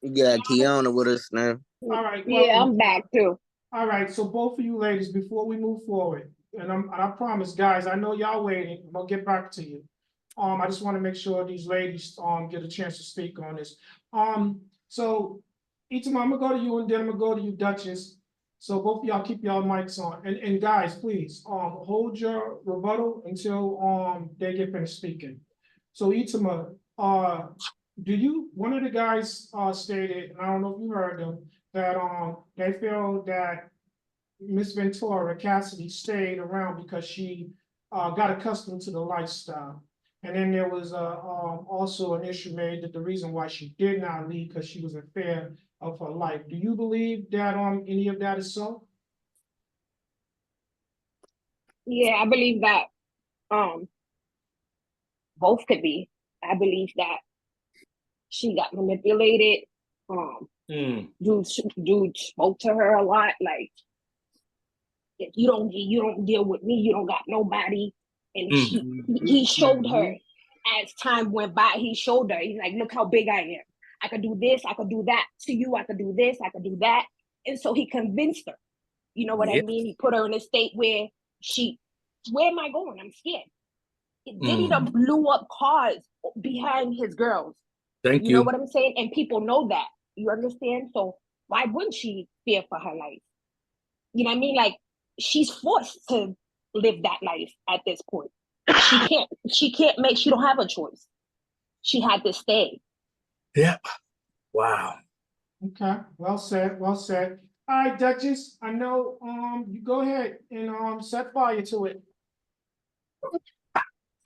We got Kiana with us now. All right. Yeah, I'm back too. All right, so both of you ladies, before we move forward, and I promise, guys, I know y'all waiting. I'm gonna get back to you. I just want to make sure these ladies get a chance to speak on this. So Itama, I'm gonna go to you, and then I'm gonna go to you, Duchess. So both of y'all keep y'all mics on, and guys, please hold your rebuttal until they get finished speaking. So Itama, one of the guys stated, and I don't know if you heard them, that they feel that Miss Ventura Cassidy stayed around because she got accustomed to the lifestyle. And then there was also an issue made that the reason why she did not leave because she was in fear of her life. Do you believe that any of that is so? Yeah, I believe that both could be. I believe that she got manipulated. Dude spoke to her a lot, like, if you don't deal with me, you don't got nobody. And he showed her as time went by. He showed her. He's like, look how big I am. I could do this. I could do that to you. I could do this. I could do that. And so he convinced her. You know what I mean? He put her in a state where where am I going? I'm scared. Diddy done blew up cars behind his girls. Thank you. Know what I'm saying? And people know that. You understand? So why wouldn't she fear for her life? You know what I mean? Like, she's forced to live that life at this point. She don't have a choice. She had to stay. Yep. Wow. Okay, well said, well said. All right, Duchess, I know you go ahead and set fire to it.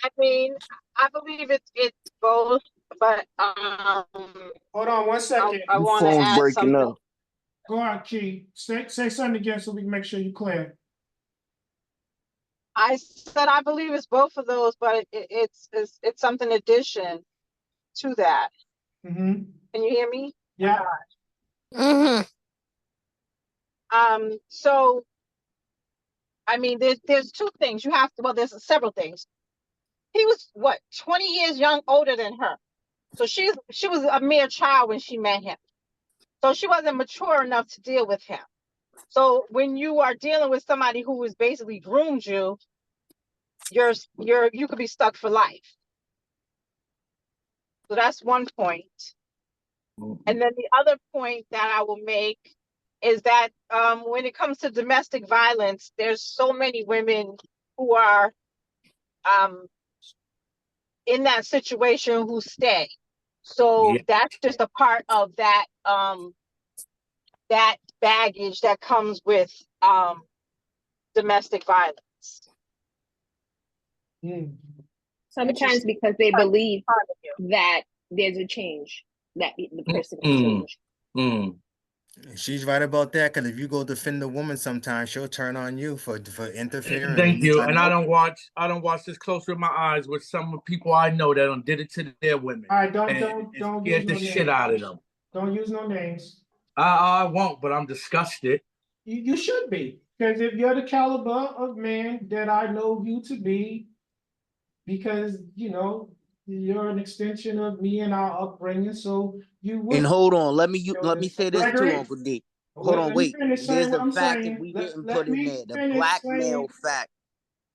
I mean, I believe it's both, but hold on 1 second. I want to add something. Up. Go on, Key. Say something again so we can make sure you're clear. I said I believe it's both of those, but it's something addition to that. Mm-hmm. Can you hear me? Yeah. Mm-hmm. So, I mean, there's two things you have to. Well, there's several things. He was 20 years older than her, so she was a mere child when she met him. So she wasn't mature enough to deal with him. So when you are dealing with somebody who has basically groomed you, you could be stuck for life. So that's one point. And then the other point that I will make is that when it comes to domestic violence, there's so many women who are in that situation who stay. So that's just a part of that that baggage that comes with domestic violence. Sometimes because they believe that there's a change, that the person can change. She's right about that, because if you go defend the woman, sometimes she'll turn on you for interfering. Thank you. And I don't watch this close with my eyes with some people I know that did it to their women. All right, don't Scared the shit out of them. Don't use no names. I won't, but I'm disgusted. You should be, because if you're the caliber of man that I know you to be, because you're an extension of me and our upbringing, so you would. And hold on, let me say this too, Gregory, Uncle D. Hold on, let me wait. finish There's saying what a I'm fact that saying. we Let didn't put in me there. The finish blackmail saying. fact.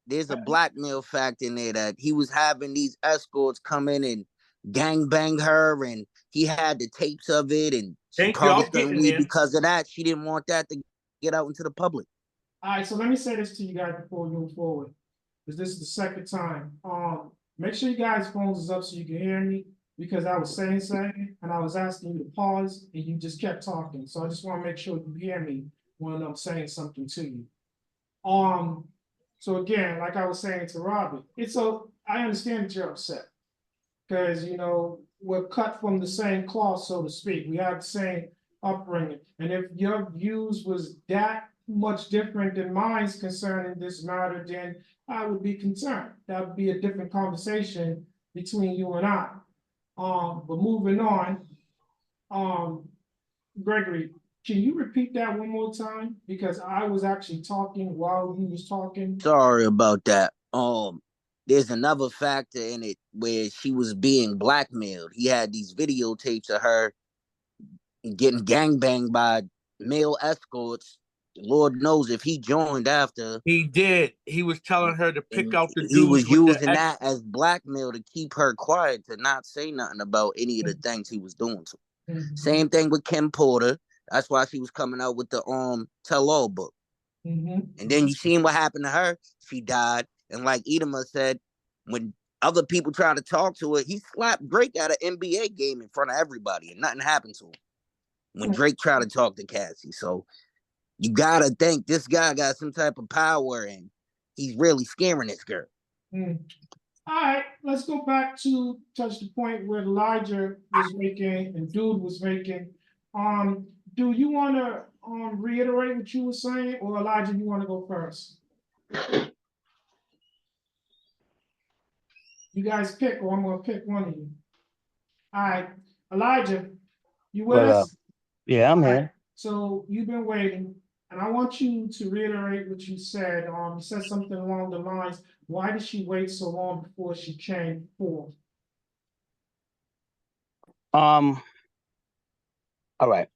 There's a blackmail fact in there that he was having these escorts come in and gangbang her, and he had the tapes of it, and she Thank you. probably I'll get couldn't in leave there. because of that. She didn't want that to get out into the public. All right, so let me say this to you guys before we move forward, because this is the second time. Make sure you guys' phones is up so you can hear me, because I was saying something and I was asking you to pause and you just kept talking. So I just want to make sure you hear me when I'm saying something to you. So again, like I was saying to Robbie, I understand that you're upset, because we're cut from the same cloth, so to speak. We have the same upbringing, and if your views was that much different than mine's concerning this matter, then I would be concerned. That would be a different conversation between you and I. But moving on, Gregory, can you repeat that one more time? Because I was actually talking while you was talking. Sorry about that. There's another factor in it where she was being blackmailed. He had these videotapes of her getting gangbanged by male escorts. Lord knows if he joined after. He did. He was telling her to pick out the He was dudes with the using that as blackmail to keep her quiet, to not say nothing about any of the things he was doing to her. Same thing with Kim Porter. That's why she was coming out with the tell all book. And then you seen what happened to her. She died. And like Edema said, when other people tried to talk to her, he slapped Drake at an NBA game in front of everybody, and nothing happened to him when Drake tried to talk to Cassie. So you gotta think this guy got some type of power, and he's really scaring this girl. All right, let's go back to touch the point where Elijah was making and Dude was making. Do you want to reiterate what you were saying, or Elijah, you want to go first? You guys pick, or I'm gonna pick one of you. All right, Elijah, you with us? Yeah, I'm All here. right, so you've been waiting, and I want you to reiterate what you said. You said something along the lines, why did she wait so long before she came forth? All right.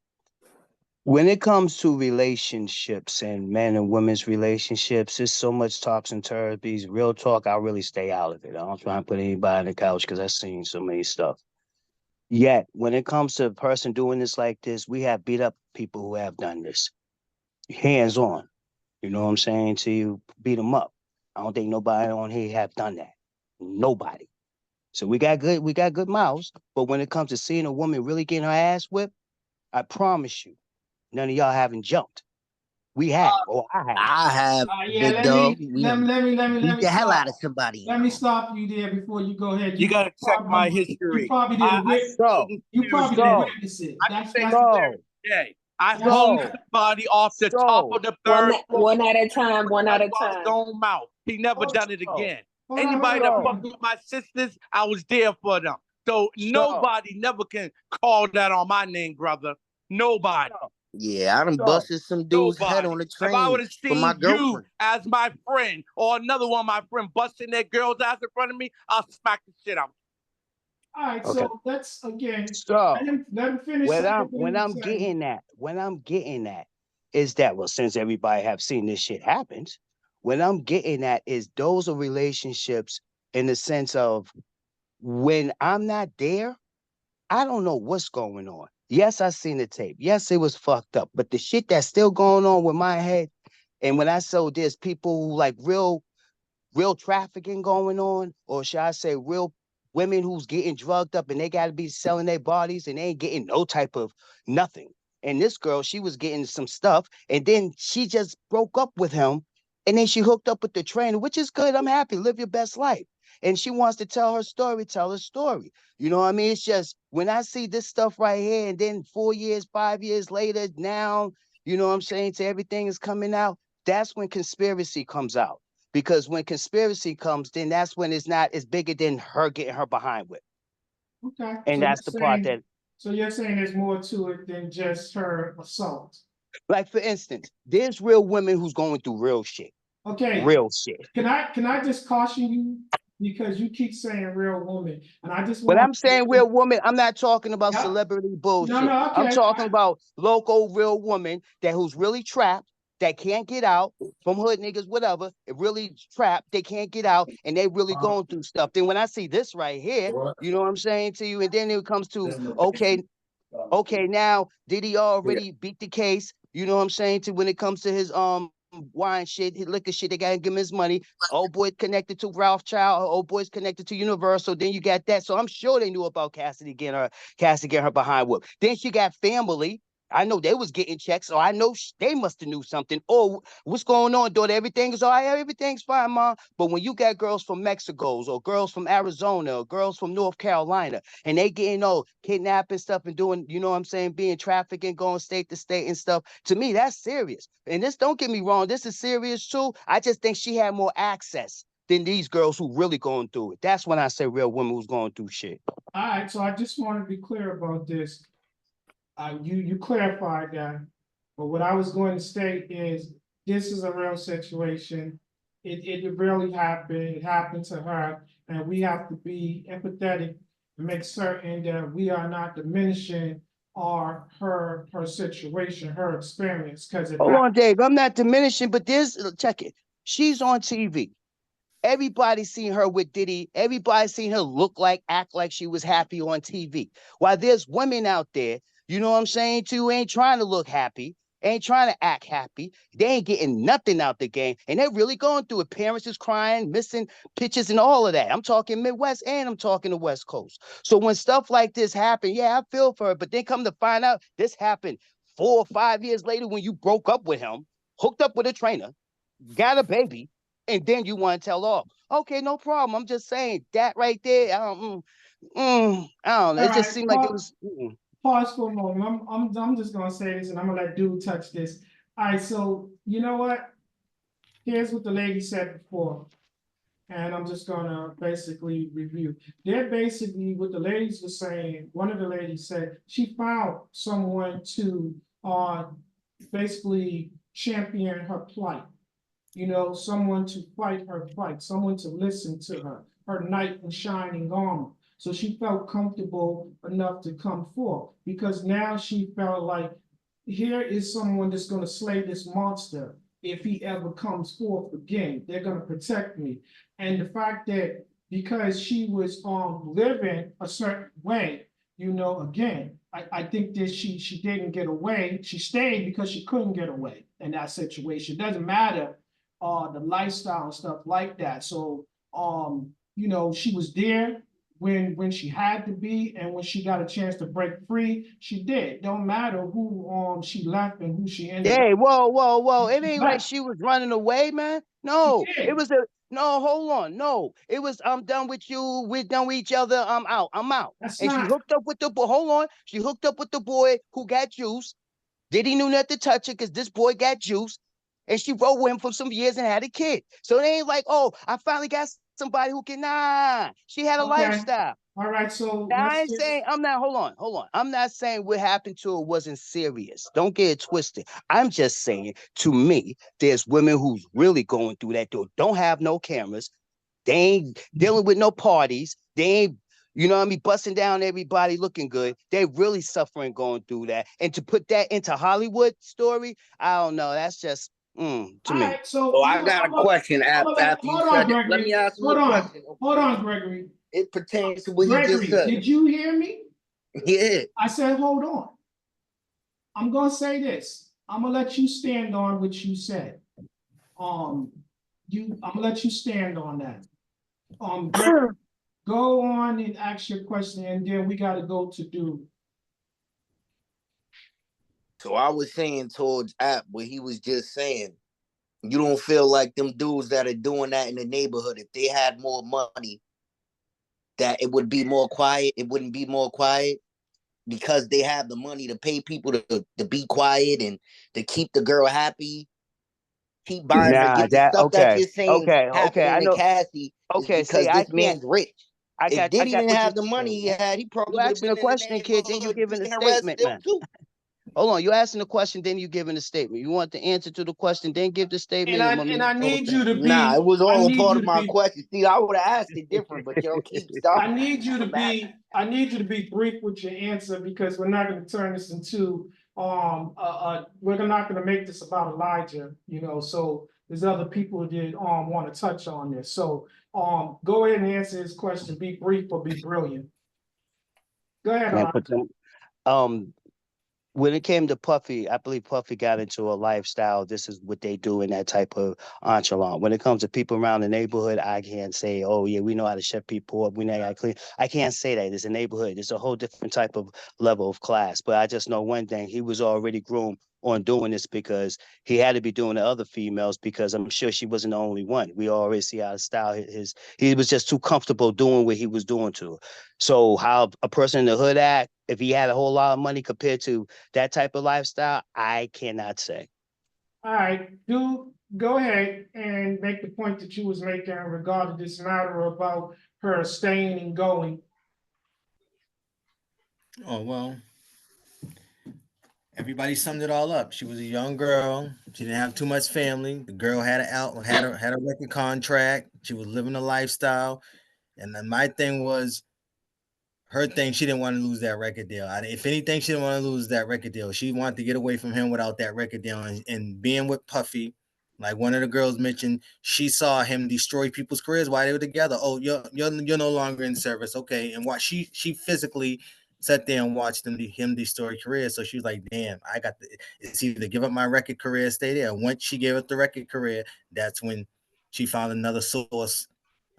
When it comes to relationships and men and women's relationships, there's so much talks and therapies. Real talk, I'll really stay out of it. I don't try and put anybody on the couch because I've seen so many stuff. Yet, when it comes to a person doing this like this, we have beat up people who have done this. Hands on. You know what I'm saying? To you, beat them up. I don't think nobody on here have done that. Nobody. So we got good mouths. But when it comes to seeing a woman really getting her ass whipped, I promise you, none of y'all haven't jumped. We have, or I have, Yeah, big dog. We let beat me the hell stop. out of somebody. Let me stop you there before you go ahead. You gotta check my history. You probably didn't witness it. That's I hung somebody off the top of the third floor. One at a time. One at a His time. own mouth. He never done it again. Hold Anybody that on. fucked with my sisters, I was there for them. So nobody never can call that on my name, brother. Nobody. Yeah, I done busted some dude's head on the If I would train have for my seen you girlfriend. as my friend or another one of my friend busting their girl's ass in front of me, I'll smack the shit out. All right, Okay. so let's again. So let him finish. when I'm getting at is that, well, since everybody have seen this shit happens, what I'm getting at is those are relationships in the sense of when I'm not there, I don't know what's going on. Yes, I seen the tape. Yes, it was fucked up. But the shit that's still going on with my head, and when I saw there's people who like real trafficking going on, or should I say real women who's getting drugged up and they got to be selling their bodies and they ain't getting no type of nothing. And this girl, she was getting some stuff and then she just broke up with him and then she hooked up with the trainer, which is good. I'm happy. Live your best life. And she wants to tell her story, tell her story. You know what I mean? It's just when I see this stuff right here and then 4 years, 5 years later, now, you know what I'm saying? So everything is coming out. That's when conspiracy comes out. Because when conspiracy comes, then that's when it's not as bigger than her getting her behind with. Okay. And that's the part that, So you're saying there's more to it than just her assault. like for instance, there's real women who's going through real shit. Okay. Real shit. Can I just caution you because you keep saying real woman, and I just When want I'm saying real woman, I'm not talking about Yep. celebrity No, bullshit. no, I'm okay. talking about local real woman that who's really trapped, that can't get out from hood niggas, whatever. It really trapped, they can't get out, and they really going through stuff. Then when I see this right here, you know what I'm saying to you, and then it comes to okay, now did he already beat the case? You know what I'm saying? To when it comes to his wine shit, his liquor shit, they gotta give him his money. Old boy connected to Ralph Child, old boy's connected to Universal. Then you got that. So I'm sure they knew about Cassidy getting her behind whoop. Then she got family. I know they was getting checks, so I know they must have knew something. Oh, what's going on, daughter? Everything is all right. Everything's fine, mom. But when you got girls from Mexico's or girls from Arizona or girls from North Carolina, and they getting kidnapping stuff and doing, you know what I'm saying, being trafficking, going state to state and stuff, to me, that's serious. And this, don't get me wrong, this is serious too. I just think she had more access than these girls who really going through it. That's when I say real women who's going through shit. All right, so I just want to be clear about this. You clarified that, but what I was going to state is this is a real situation. It really happened. It happened to her, and we have to be empathetic and make certain that we are not diminishing her situation, her experience, because it Hold happened. on, Dave. I'm not diminishing, but check it. She's on TV. Everybody seen her with Diddy. Everybody seen her act like she was happy on TV. While there's women out there, you know what I'm saying, too, ain't trying to look happy, ain't trying to act happy. They ain't getting nothing out the game. And they're really going through it. Parents is crying, missing pictures and all of that. I'm talking Midwest and I'm talking the West Coast. So when stuff like this happen, yeah, I feel for her. But then come to find out this happened 4 or 5 years later when you broke up with him, hooked up with a trainer, got a baby, and then you want to tell off. Okay, no problem. I'm just saying that right there. I don't know. All It just right, seemed like it was. pause for a moment. I'm just gonna say this, and I'm gonna let dude touch this. All right, so you know what? Here's what the lady said before, and I'm just gonna basically review. They're basically what the ladies were saying. One of the ladies said she found someone to basically champion her plight. You know, someone to fight her fight, someone to listen to her knight in shining armor. So she felt comfortable enough to come forth because now she felt like here is someone that's going to slay this monster if he ever comes forth again. They're going to protect me. And the fact that because she was living a certain way, you know, again, I think that she didn't get away. She stayed because she couldn't get away in that situation. It doesn't matter the lifestyle and stuff like that. So you know, she was there when she had to be, and when she got a chance to break free, she did. Don't matter who she left and who she ended up. Hey, whoa. It She ain't like left. she was running away, man. She No, it did. was no, hold on. No, it was I'm done with you. We're done with each other. I'm out. I'm out. That's And she not hooked up with the boy. Hold on. She hooked up with the boy who got juice. Diddy knew not to touch it because this boy got juice. And she rode with him for some years and had a kid. So it ain't like, oh, I finally got somebody who can, nah. She had a okay. lifestyle. All right, so Now, I let's ain't just saying, hold on. I'm not saying what happened to her wasn't serious. Don't get it twisted. I'm just saying, to me, there's women who's really going through that, don't have no cameras. They ain't dealing with no parties. They ain't, you know what I mean, busting down everybody looking good. They really suffering going through that. And to put that into Hollywood story, I don't know. That's just to all me. right, so So I got a question after you hold on, said that. Let me Gregory. ask you Hold a on. question. Hold Okay? on, Gregory. It pertains to what he just Gregory, said. did you hear me? Yeah. I said, hold on. I'm gonna say this. I'm gonna let you stand on what you said. I'm gonna let you stand on that. Greg, go on and ask your question, and then we gotta go to do. So I was saying towards App, what he was just saying, you don't feel like them dudes that are doing that in the neighborhood, if they had more money, that it would be more quiet. It wouldn't be more quiet because they have the money to pay people to be quiet and to keep the girl happy, keep buying her Nah, gift. The that stuff that okay, you're saying okay. happening I to know. Cassie is Okay, see, because I this can't. man's rich. If I Diddy got didn't what you. have the money he had, he You probably would have asking been a in the question, kid, then you neighborhood giving a being harassed statement, still man. too. Hold on, you asking a question, then you giving a statement. You want the answer to the question, then give the statement. I'm gonna And leave I the whole need you thing. to Nah, be. it was I all a need part you of to my be. question. See, I would have asked it different, but y'all keep I stopping. need you to Come back. be. I need you to be brief with your answer because we're not going to turn this into. We're not going to make this about Elijah. So there's other people that want to touch on this. So go ahead and answer his question. Be brief or be brilliant. Go ahead, Man, Elijah. put them. When it came to Puffy, I believe Puffy got into a lifestyle. This is what they do in that type of entourage. When it comes to people around the neighborhood, I can't say, oh, yeah, we know how to shut people up. We know how to clean. I can't say that. It's a neighborhood. It's a whole different type of level of class. But I just know one thing. He was already groomed on doing this because he had to be doing the other females because I'm sure she wasn't the only one. We already see how the style he was just too comfortable doing what he was doing to her. So how a person in the hood act, if he had a whole lot of money compared to that type of lifestyle, I cannot say. All right, go ahead and make the point that you was making regarding this matter about her staying and going. Oh well, everybody summed it all up. She was a young girl. She didn't have too much family. The girl had a record contract. She was living a lifestyle. And then my thing was her thing. She didn't want to lose that record deal. If anything, she didn't want to lose that record deal. She wanted to get away from him without that record deal. And being with Puffy, like one of the girls mentioned, she saw him destroy people's careers while they were together. Oh, you're no longer in service, okay? And what she physically sat there and watched him destroy careers. So she was like, "Damn, it's either give up my record career, stay there." Once she gave up the record career, that's when she found another source.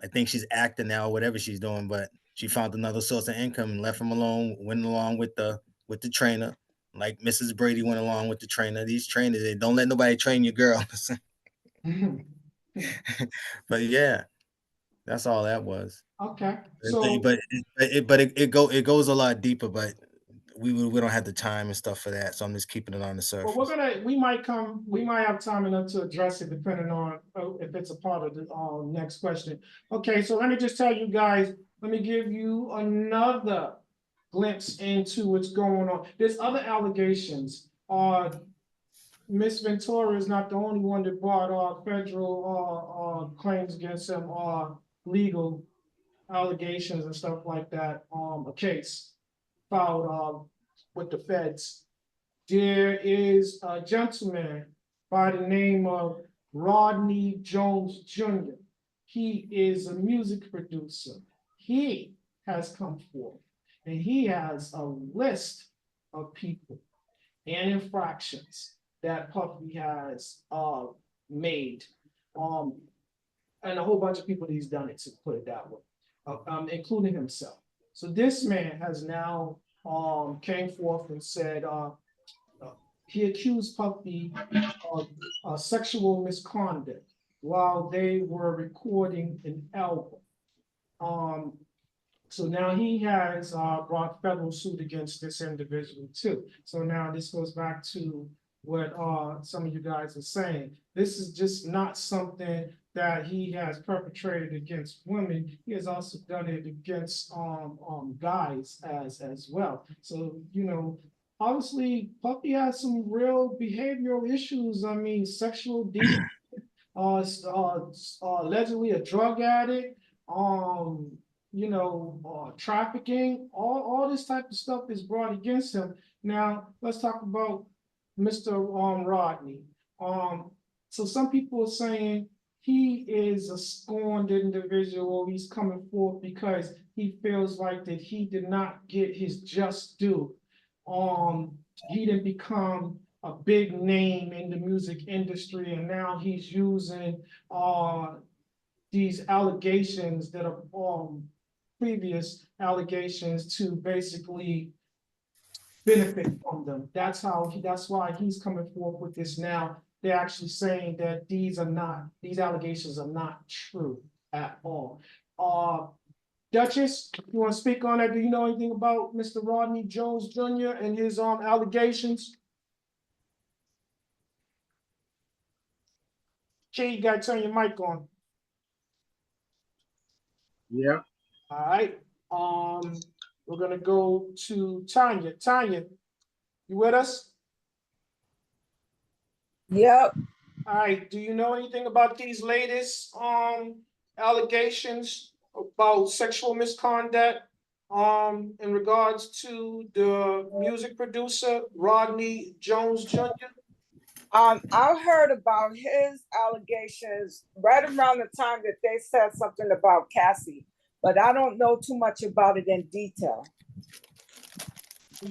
I think she's acting now, or whatever she's doing, but she found another source of income and left him alone. Went along with the trainer, like Mrs. Brady went along with the trainer. These trainers, they don't let nobody train your girls. But yeah, that's all that was. Okay, It goes a lot deeper, but we don't have the time and stuff for that, so I'm just keeping it on the well, surface. we might have time enough to address it depending on if it's a part of the next question. Okay, so let me just tell you guys, let me give you another glimpse into what's going on. There's other allegations. Miss Ventura is not the only one that brought federal claims against him, legal allegations and stuff like that. A case filed with the feds. There is a gentleman by the name of Rodney Jones Jr. He is a music producer. He has come forth and he has a list of people and infractions that Puffy has made. And a whole bunch of people that he's done it to, put it that way, including himself. So this man has now came forth and said he accused Puffy of sexual misconduct while they were recording an album. So now he has brought federal suit against this individual too. So now this goes back to what some of you guys are saying. This is just not something that he has perpetrated against women. He has also done it against guys as well. So obviously Puffy has some real behavioral issues. I mean, sexual deviance, allegedly a drug addict, trafficking, all this type of stuff is brought against him. Now, let's talk about Mr. Rodney. So some people are saying he is a scorned individual. He's coming forth because he feels like that he did not get his just due. he didn't become a big name in the music industry, and now he's using these allegations that are previous allegations to basically benefit from them. That's why he's coming forth with this now. They're actually saying that these allegations are not true at all. Duchess, you want to speak on that? Do you know anything about Mr. Rodney Jones Jr. and his allegations? Jay, you gotta turn your mic on. Yeah. All right. We're gonna go to Tanya. Tanya, you with us? Yep. All right. Do you know anything about these latest allegations about sexual misconduct in regards to the music producer Rodney Jones Jr.? I heard about his allegations right around the time that they said something about Cassie, but I don't know too much about it in detail.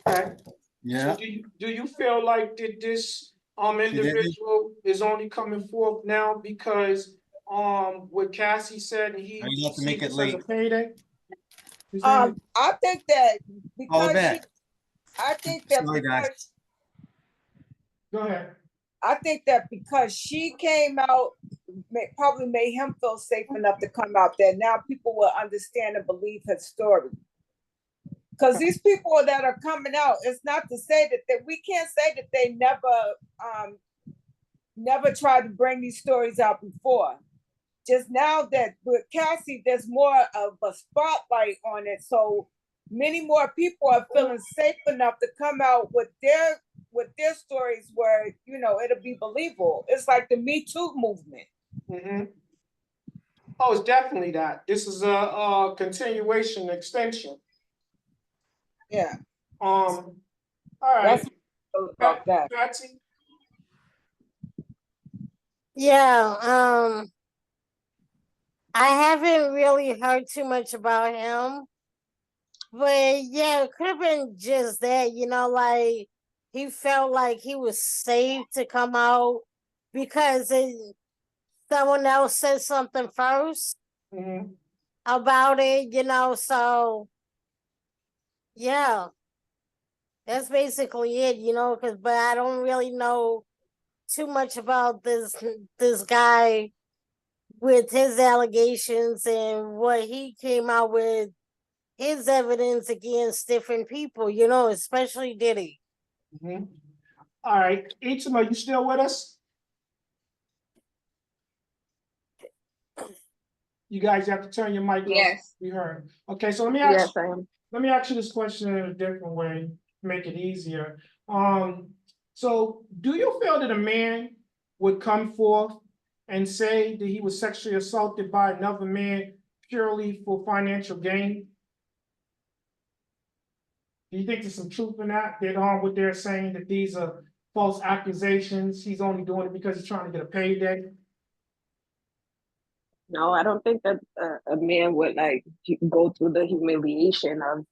Okay. Yeah. So do you feel like that this individual is only coming forth now because what Cassie said and he You have to make sees it this as a late. payday? I think that Call it because back. I think that Sorry, guys. because Go ahead. I think that because she came out, probably made him feel safe enough to come out there. Now people will understand and believe his story. Because these people that are coming out, it's not to say that we can't say that they never tried to bring these stories out before. Just now that with Cassie, there's more of a spotlight on it. So many more people are feeling safe enough to come out with their stories where, it'll be believable. It's like the Me Too movement. Mm-hmm. Oh, it's definitely that. This is a continuation, extension. Yeah. All right. That's about that. Patsy? Yeah, I haven't really heard too much about him. But yeah, it could have been just that, like he felt like he was safe to come out because someone else said something first about it, so yeah, that's basically it, but I don't really know too much about this guy with his allegations and what he came out with his evidence against different people, especially Diddy. Mm-hmm. All right. Ichima, you still with us? You guys have to turn your mic off. Yes. We heard. Okay, so Yes, I am. let me ask you this question in a different way, make it easier. So do you feel that a man would come forth and say that he was sexually assaulted by another man purely for financial gain? Do you think there's some truth in that? That what they're saying that these are false accusations? He's only doing it because he's trying to get a payday. No, I don't think that a man would go through the humiliation of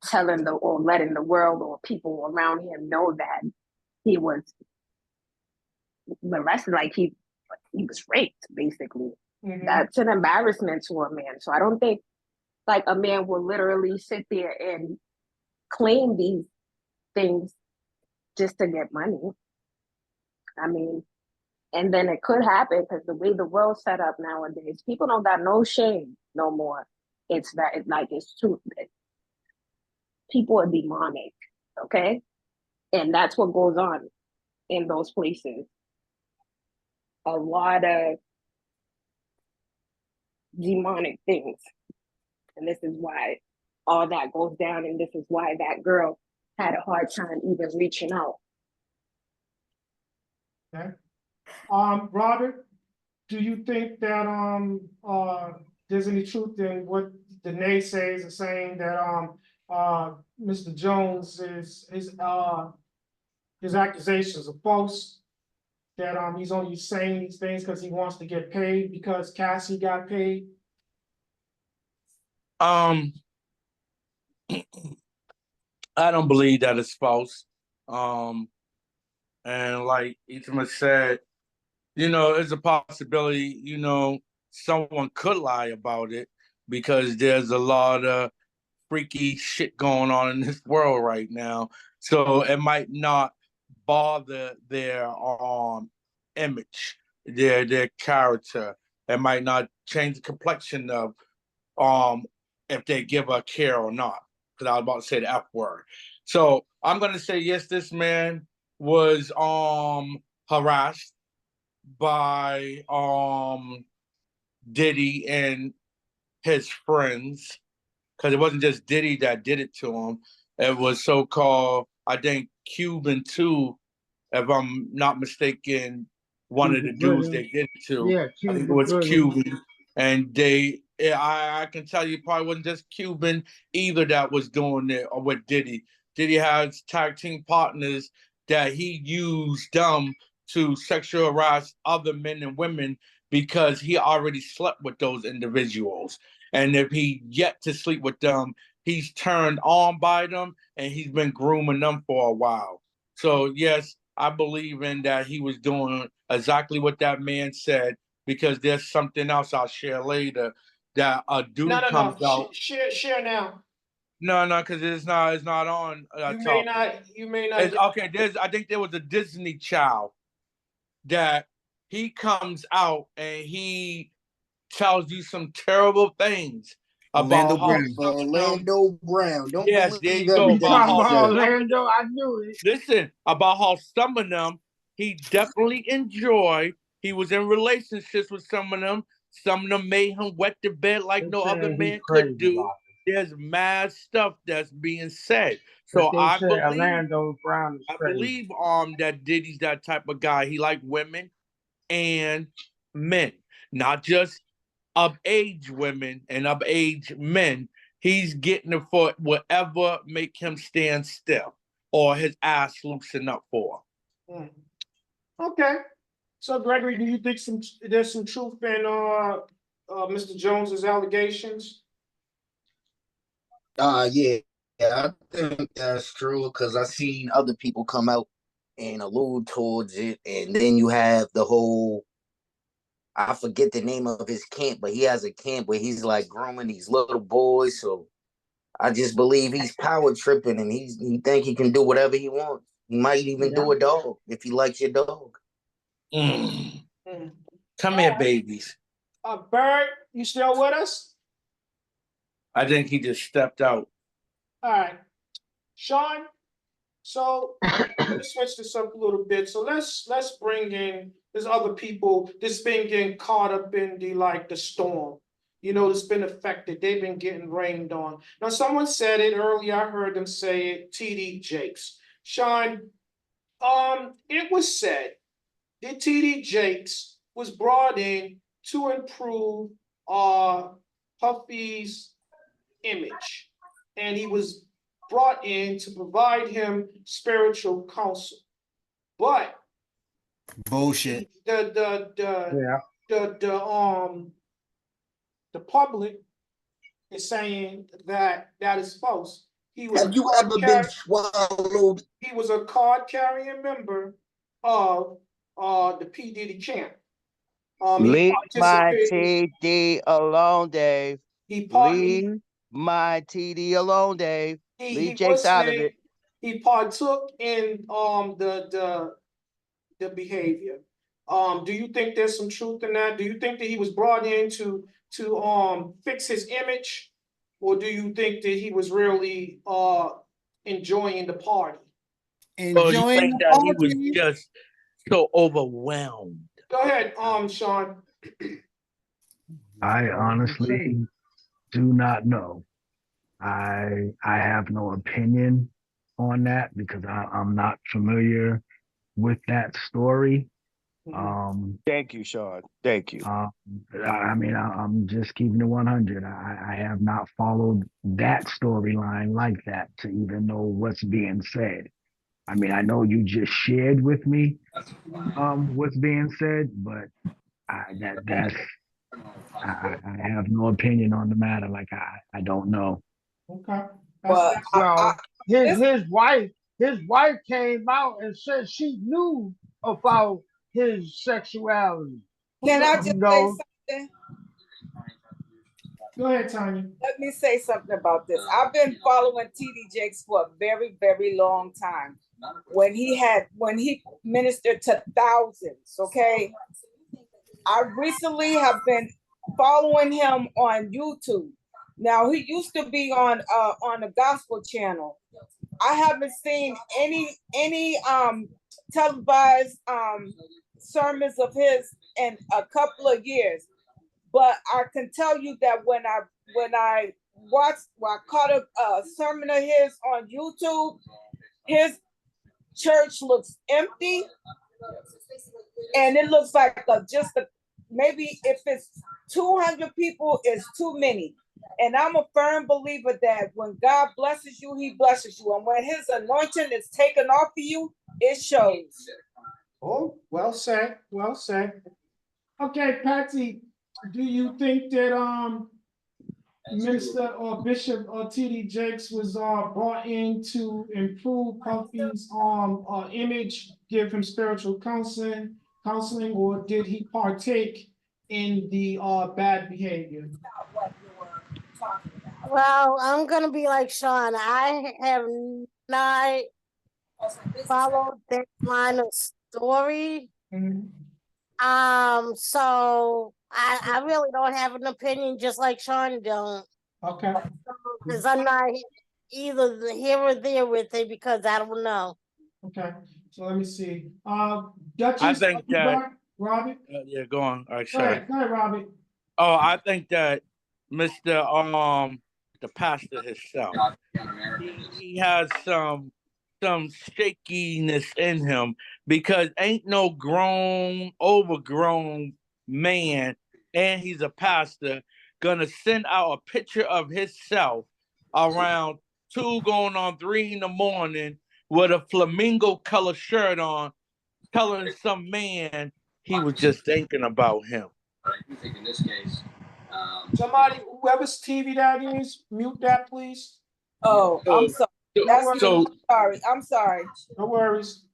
telling or letting the world or people around him know that he was molested, like he was raped, basically. Mm-hmm. That's an embarrassment to a man. So I don't think a man will literally sit there and claim these things just to get money. I mean, and then it could happen because the way the world's set up nowadays, people don't got no shame no more. It's that it's too. People are demonic, okay, and that's what goes on in those places. A lot of demonic things, and this is why all that goes down, and this is why that girl had a hard time even reaching out. Okay. Robert, do you think that there's any truth in what the naysayers are saying that Mr. Jones his accusations are false? That he's only saying these things because he wants to get paid because Cassie got paid? I don't believe that it's false. And like Itima said, there's a possibility, someone could lie about it because there's a lot of freaky shit going on in this world right now. So it might not bother their image, their character. It might not change the complexion of if they give a care or not. Because I was about to say the F word. So I'm gonna say yes, this man was harassed by Diddy and his friends, because it wasn't just Diddy that did it to him. It was so-called, I think, Cuban too, if I'm not mistaken, one of the Cuban dudes Gooding. they did it to. Yeah, I think it Cuban was Gooding. Cuban. And I can tell you, probably wasn't just Cuban either that was doing it or with Diddy. Diddy has tag team partners that he used them to sexual harass other men and women because he already slept with those individuals. And if he yet to sleep with them, he's turned on by them and he's been grooming them for a while. So yes, I believe in that he was doing exactly what that man said, because there's something else I'll share later that a dude No. comes out. Share now. No, because it's not on topic. You may not It's get. okay. I think there was a Disney child that he comes out and he tells you some terrible things about Orlando how Brown. some of them. Orlando Brown. Don't Yes, there believe you go. You everything About talking he how about said. some of Orlando? them. I knew it. Listen, about how some of them he definitely enjoyed. He was in relationships with some of them. Some of them made him wet the bed like They no other saying he man could crazy do. about There's mad stuff that's being said. it. But So they say Orlando Brown is I crazy. believe that Diddy's that type of guy. He like women and men, not just of age women and of age men. He's getting it for whatever make him stand still or his ass loosen up for. Mm. Okay. So, Gregory, do you think there's some truth in Mr. Jones's allegations? Yeah, I think that's true because I seen other people come out and allude towards it, and then you have the whole. I forget the name of his camp, but he has a camp where he's like grooming these little boys. So I just believe he's power tripping, and he think he can do whatever he wants. He might even Yeah. do a dog if he likes your dog. Mm. Mm. Come here, babies. Bird, you still with us? I think he just stepped out. All right. Sean, so let's switch this up a little bit. So let's bring in there's other people that's been getting caught up in the storm. That's been affected. They've been getting rained on. Now, someone said it earlier. I heard them say it. TD Jakes. Sean, it was said that TD Jakes was brought in to improve Puffy's image, and he was brought in to provide him spiritual counsel. But Bullshit. Yeah. the public is saying that is false. He was Have you ever been swallowed? He was a card carrying member of the P Diddy camp. He Leave my participated. TD alone, Dave. Leave my TD alone, Dave. Leave He Jakes was out of it. he partook in the behavior. Do you think there's some truth in that? Do you think that he was brought in to fix his image, or do you think that he was really enjoying the party? Or you Enjoying think the that he was party. just so overwhelmed? Go ahead, Sean. I honestly do not know. I have no opinion on that because I'm not familiar with that story. Thank you, Sean. Thank you. I mean, I'm just keeping it 100. I have not followed that storyline like that to even know what's being said. I mean, I know you just shared with me what's being said, but I have no opinion on the matter. Like I don't know. Okay. Well, Well, his wife came out and said she knew about his sexuality. Can I just You say know, something? Go ahead, Tanya. Let me say something about this. I've been following TD Jakes for a very, very long time. When he ministered to thousands, okay? I recently have been following him on YouTube. Now he used to be on a gospel channel. I haven't seen any televised sermons of his in a couple of years. But I can tell you that when I caught a sermon of his on YouTube, his church looks empty, and it looks like maybe if it's 200 people, it's too many. And I'm a firm believer that when God blesses you, he blesses you. And when his anointing is taken off of you, it shows. Oh, well said. Well said. Okay, Patsy, do you think that Minister or Bishop or TD Jakes was brought in to improve Puffy's image, give him spiritual counseling, or did he partake in the bad behavior? Well, I'm gonna be like Sean. I have not followed that line of story. So I really don't have an opinion, just like Sean don't. Okay. Because I'm not either here or there with it because I don't know. Okay. So let me see. I Duchess, think that Robert. yeah, go on. All right, Go sorry. ahead, Robert. Oh, I think that Mr. The pastor himself, he has some shakiness in him because ain't no overgrown man, and he's a pastor, gonna send out a picture of himself around 2 going on 3 in the morning with a flamingo color shirt on, telling some man he was just thinking about him. I think in this case, Somebody, whoever's TV that is, mute that, please. Oh, I'm sorry. I'm sorry. No worries.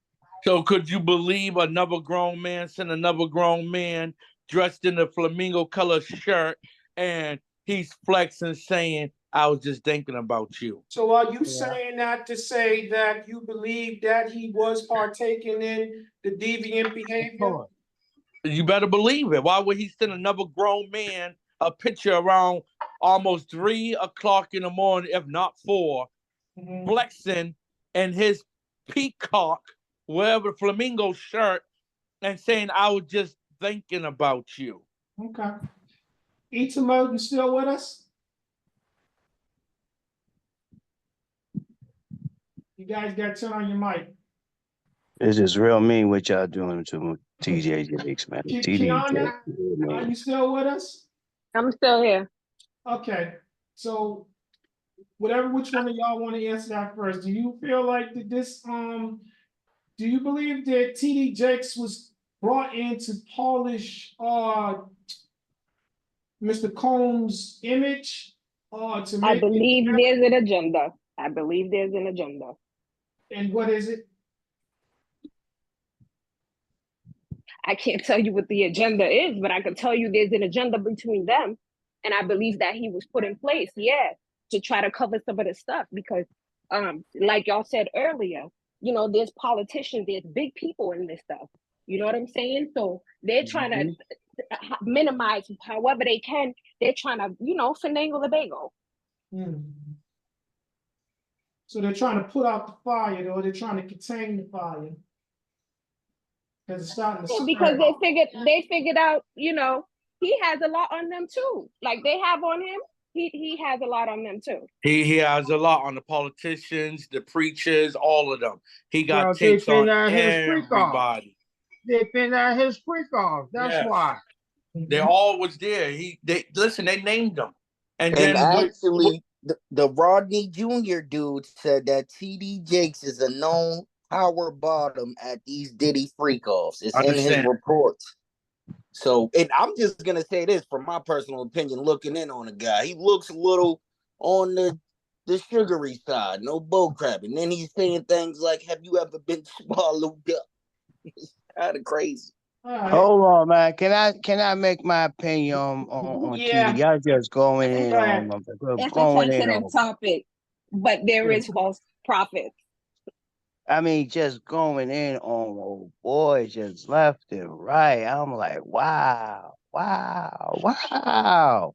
So could you believe another grown man send another grown man dressed in a flamingo color shirt and he's flexing saying, I was just thinking about you. So are you saying that to say that you believe that he was partaking in the deviant behavior? You better believe it. Why would he send another grown man a picture around almost 3 o'clock in the morning, if not 4, flexing in his peacock, whatever flamingo shirt, and saying, I was just thinking about you. Okay. Itamo, you still with us? You guys got to turn on your mic. It's just real mean what y'all doing to TJ Jakes, man. TD Kiana, Jakes, man. are you still with us? I'm still here. Okay. So which one of y'all want to answer that first? Do you feel like that do you believe that TD Jakes was brought in to polish Mr. Combs' image to I make believe there's an agenda. I believe there's an agenda. And what is it? I can't tell you what the agenda is, but I can tell you there's an agenda between them. And I believe that he was put in place, to try to cover some of the stuff because like y'all said earlier, there's politicians, there's big people in this stuff. You know what I'm saying? So they're trying to minimize however they can. They're trying to, finagle the bagel. So they're trying to put out the fire, or they're trying to contain the fire. Because it's starting to spread. Because they figured out, he has a lot on them too. Like they have on him, he has a lot on them too. He has a lot on the politicians, the preachers, all of them. He got takes on everybody. They've been at his freak-off. That's why. They're always there. They named them. And then actually, the Rodney Jr. dude said that TD Jakes is a known power bottom at these Diddy freak-offs. It's in his reports. So, and I'm just gonna say this from my personal opinion, looking in on the guy, he looks a little on the the sugary side, no bull crap. And then he's saying things like, "Have you ever been swallowed up?" It's kind of crazy. Hold on, man. Can I make my opinion on Yeah. TD? Y'all just going in Go ahead. on It's a going in sensitive on. topic, but there is false prophets. I mean, just going in on old boy, just left and right. I'm like, wow, wow, wow.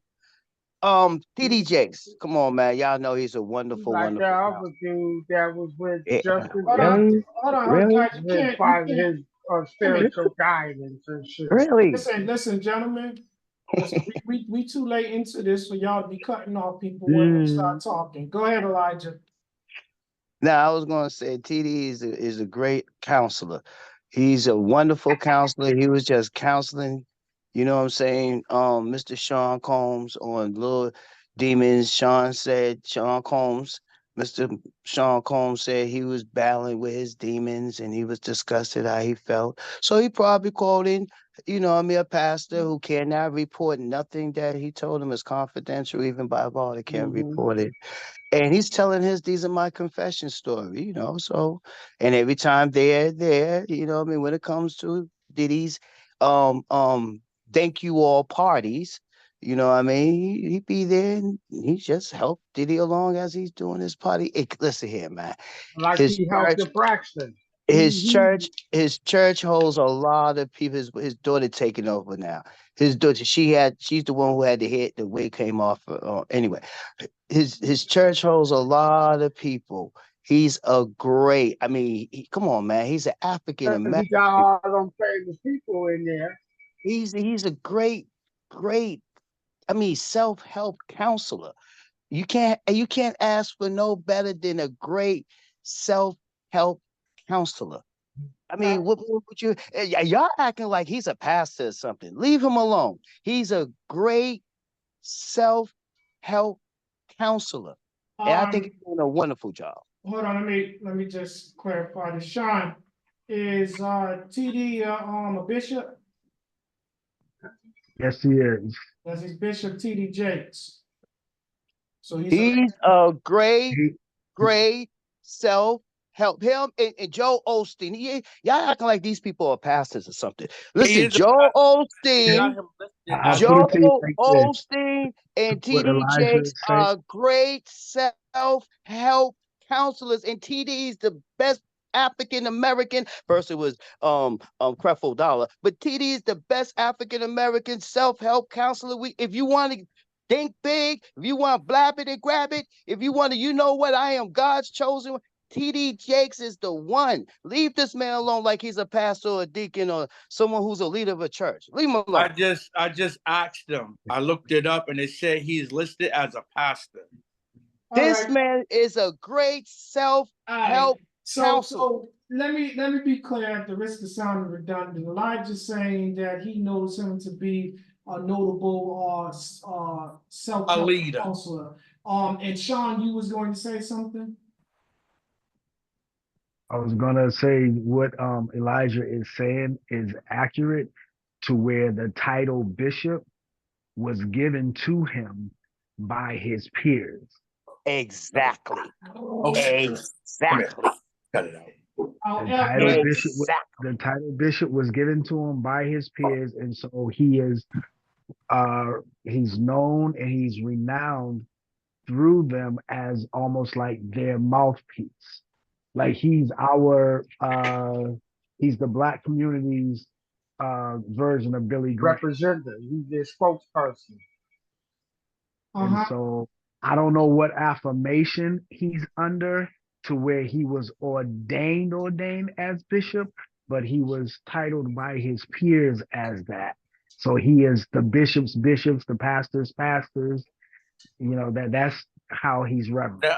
TD Jakes, come on, man. Y'all know he's a wonderful, Like that wonderful guy. other dude that was with Yeah, Justin Hold on, Bieber. hold on, really, guys. You can't. His spiritual guidance and shit. really. Listen, gentlemen. Listen, we too late into this for y'all to be cutting off people when they start Mm. talking. Go ahead, Elijah. Now, I was going to say TD is a great counselor. He's a wonderful counselor. He was just counseling, you know what I'm saying? Mr. Sean Combs on Little Demons. Sean Combs, Mr. Sean Combs said he was battling with his demons and he was disgusted how he felt. So he probably called in, a pastor who cannot report nothing that he told him is confidential, even by law, they can't report it. And he's telling these are my confession story, so, and every time they're there, when it comes to Diddy's, thank you all parties, he be there and he just helped Diddy along as he's doing his party. Listen here, man, Like his he helped church, the Braxton. his church holds a lot of people. His daughter taking over now. His daughter, she's the one who had the hit, the wig came off. Anyway, his church holds a lot of people. He's a great. I mean, come on, man. He's an African He American. got all them famous people in there. He's a great. I mean, self-help counselor. You can't ask for no better than a great self-help counselor. I mean, what would you? Y'all acting like he's a pastor or something. Leave him alone. He's a great self-help counselor, and I think he's doing a wonderful job. Hold on, let me just clarify this. Sean, is TD a bishop? Yes, he is. That's his bishop, TD Jakes. So He's a great He- self-help. Him and Joe Osteen. Y'all acting like these people are pastors or something. He Listen, is a Joe They got Osteen, him listed I'll as a put Joe it to you like this. Osteen, and What TD Elijah Jakes is saying. are great self-help counselors, and TD is the best African American. First it was Creflo Dollar, but TD is the best African American self-help counselor. If you want to think big, if you want to blab it and grab it, if you want to, I am God's chosen one. TD Jakes is the one. Leave this man alone like he's a pastor or a deacon or someone who's a leader of a church. Leave him alone. I just asked them. I looked it up and it said he's listed as a pastor. This man is a great self-help counselor. So let me be clear at the risk of sounding redundant. Elijah's saying that he knows him to be a notable self-help leader. counselor. And Sean, you was going to say something? I was gonna say what Elijah is saying is accurate to where the title bishop was given to him by his peers. Exactly. Okay. Exactly. Cut it out. The title bishop was given to him by his peers, and so he's known and he's renowned through them as almost like their mouthpiece. Like he's the black community's version of Billy Graham. Representative. He's their spokesperson. And so I don't know what affirmation he's under to where he was ordained as bishop, but he was titled by his peers as that. So he is the bishop's bishops, the pastor's pastors. That's how he's reverenced.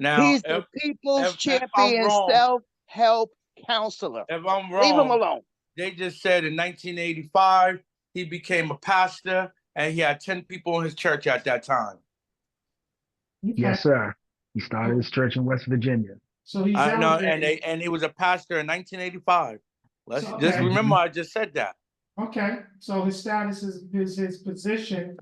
Now, He's the people's if I'm champion wrong, self-help counselor. if I'm Leave him wrong, alone. they just said in 1985 he became a pastor and he had 10 people in his church at that time. Yes, sir. He started his church in West Virginia. So he's and he was a pastor in 1985. Just remember, I just said that. Okay, so his status his position,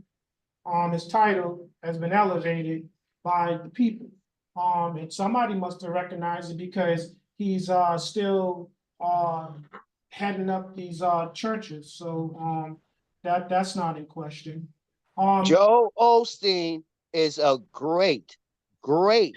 his title has been elevated by the people. And somebody must have recognized it because he's still heading up these churches. So that's not in question. Joe Osteen is a great I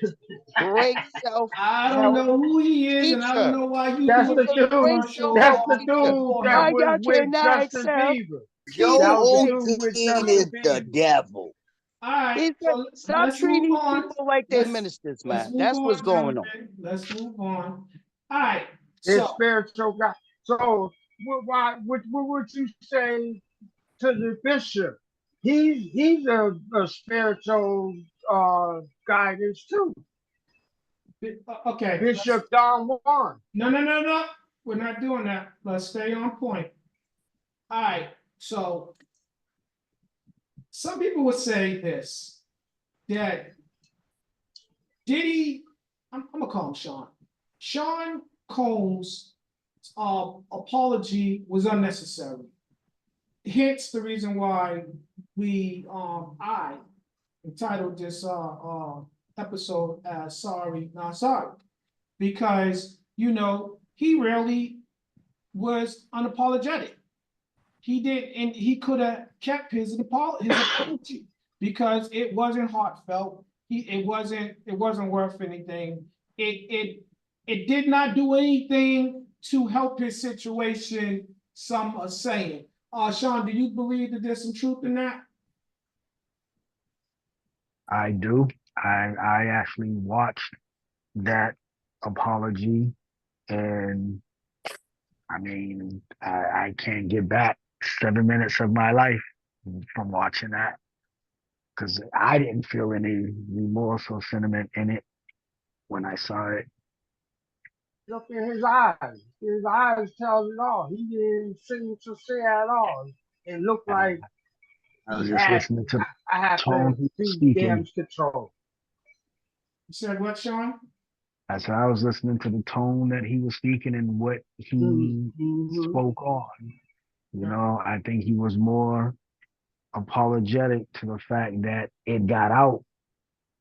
don't self-help know who he is, and I don't teacher. know why you That's doing the this He's a great dude. infomercial That's self-help the teacher. dude for that him. I was got your with nine Justin self. Bieber. That was the Joe dude with Osteen Justin is the Bieber. devil. All right, He said, so stop let's move treating on. people like they're Let's ministers, let's man. move That's what's on, going on. gentlemen. Let's move on. All right, His so spiritual guy. So what would you say to the bishop? He's a spiritual guidance too. okay, Bishop Don Juan. no. We're not doing that. Let's stay on point. All right, so some people would say this, that Diddy, I'm gonna call him Sean. Sean Combs' apology was unnecessary. Hence the reason why I entitled this episode as Sorry, Not Sorry. Because, he really was unapologetic. He did, and he could have kept his apology because it wasn't heartfelt. It wasn't worth anything. It did not do anything to help his situation. Some are saying. Sean, do you believe that there's some truth in that? I do. I actually watched that apology, and I mean, I can't get back 7 minutes of my life from watching that because I didn't feel any remorse or sentiment in it when I saw it. Look in his eyes. His eyes tells it all. He didn't seem to say at all. It looked like I he was just had listening to the I have tone to he was do speaking. damage control. You said what, Sean? I said I was listening to the tone that he was speaking and what he spoke on. I think he was more apologetic to the fact that it got out.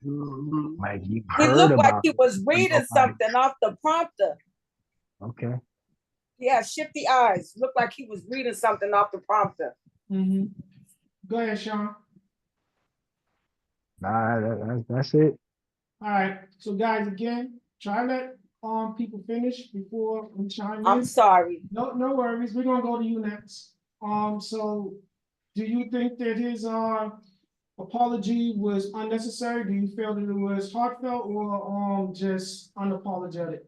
Like you He heard looked like about he it, was but reading nobody. something off the prompter. Okay. He had shifty eyes. Looked like he was reading something off the prompter. Mm-hmm. Go ahead, Sean. Nah, that's it. All right. So guys, again, try to let people finish before we chime in. I'm sorry. No worries. We're gonna go to you next. So do you think that his apology was unnecessary? Do you feel that it was heartfelt or just unapologetic?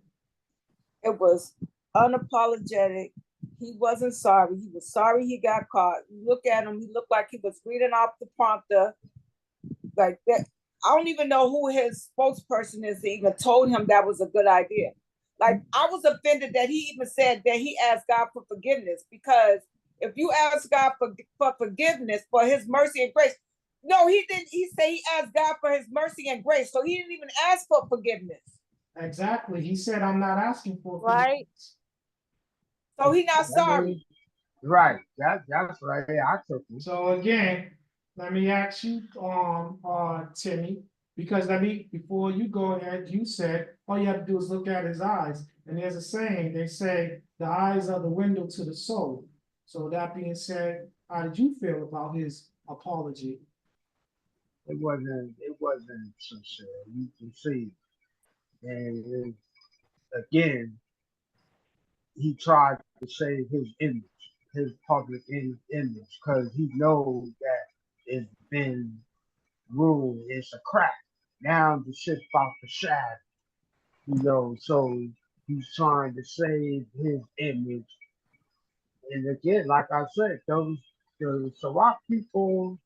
It was unapologetic. He wasn't sorry. He was sorry he got caught. Look at him. He looked like he was reading off the prompter. Like that. I don't even know who his spokesperson is that even told him that was a good idea. Like, I was offended that he even said that he asked God for forgiveness, because if you ask God for forgiveness, for his mercy and grace, no, he didn't. He said he asked God for his mercy and grace. So he didn't even ask for forgiveness. Exactly. He said, I'm not asking for Right. forgiveness. So he's not sorry. Right. That's right. I took it. So again, let me ask you, Timmy, because before you go ahead, you said all you have to do is look at his eyes. And there's a saying, they say the eyes are the window to the soul. So that being said, how did you feel about his apology? It wasn't sincere. You can see. And again, he tried to save his image, his public image, because he knows that it's been ruined. It's a crack. Now the shit's about to shatter. So he's trying to save his image. And again, like I said, the Ciroc people,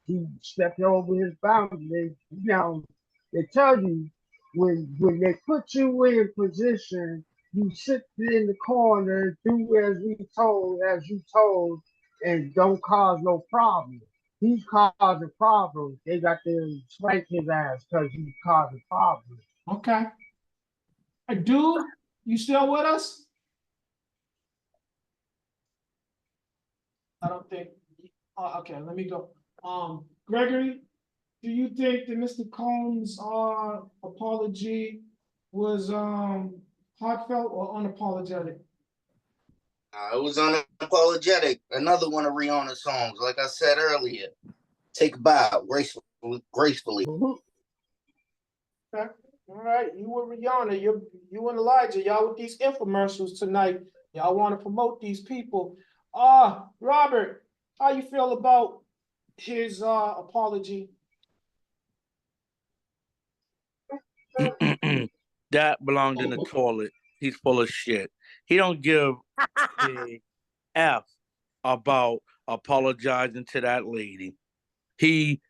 he stepped over his boundary. They tell you when they put you in position, you sit in the corner, do as you told, and don't cause no problem. He's causing problems. They got to spank his ass because he's causing problems. Okay. Dude, you still with us? I don't think. Okay, let me go. Gregory, Do you think that Mr. Combs' apology was heartfelt or unapologetic? It was unapologetic. Another one of Rihanna's songs, like I said earlier. Take a bow gracefully. Okay. All right, you and Rihanna, you and Elijah, y'all with these infomercials tonight. Y'all want to promote these people. Robert, how you feel about his apology? That belonged in the toilet. He's full of shit. He don't give a F about apologizing to that lady. He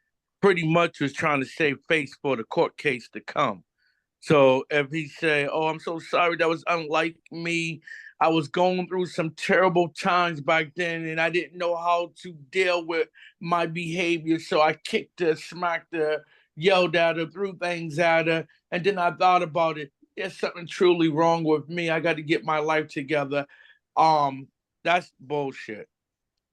pretty much was trying to save face for the court case to come. So if he say, "Oh, I'm so sorry, that was unlike me. I was going through some terrible times back then, and I didn't know how to deal with my behavior, so I kicked her, smacked her, yelled at her, threw things at her, and then I thought about it. There's something truly wrong with me. I got to get my life together." That's bullshit.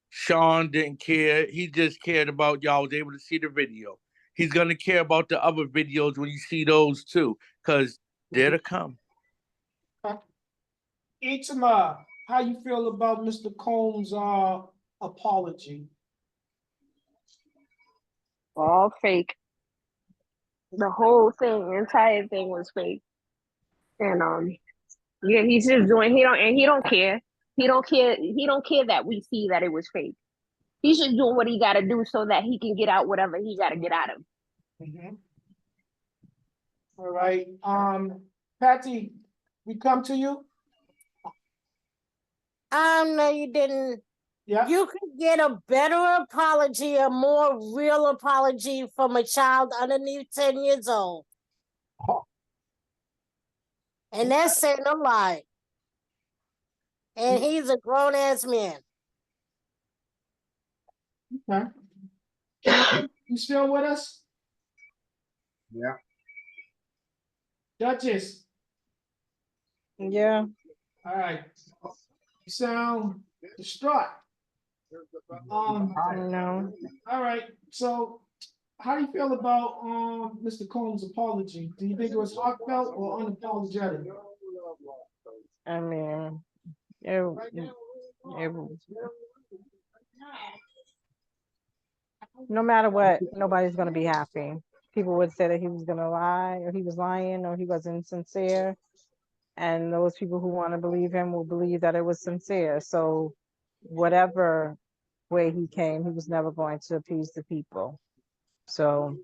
Sean didn't care. He just cared about y'all was able to see the video. He's gonna care about the other videos when you see those too, because they're to come. Itamar, how you feel about Mr. Combs' apology? All fake. The whole thing, entire thing was fake. And yeah, he's just doing he don't care. He don't care that we see that it was fake. He's just doing what he gotta do so that he can get out whatever he gotta get out of. All right. Patty, we come to you. No, you didn't. Yeah. You could get a better apology, a more real apology from a child underneath 10 years old. And that's saying a lie. And he's a grown-ass man. Okay. You still with us? Yeah. Duchess. Yeah. All right. You sound distraught. No. All right. So how do you feel about Mr. Combs' apology? Do you think it was heartfelt or unapologetic? I mean, it no matter what, nobody's gonna be happy. People would say that he was gonna lie, or he was lying, or he wasn't sincere. And those people who want to believe him will believe that it was sincere. So whatever way he came, he was never going to appease the people. So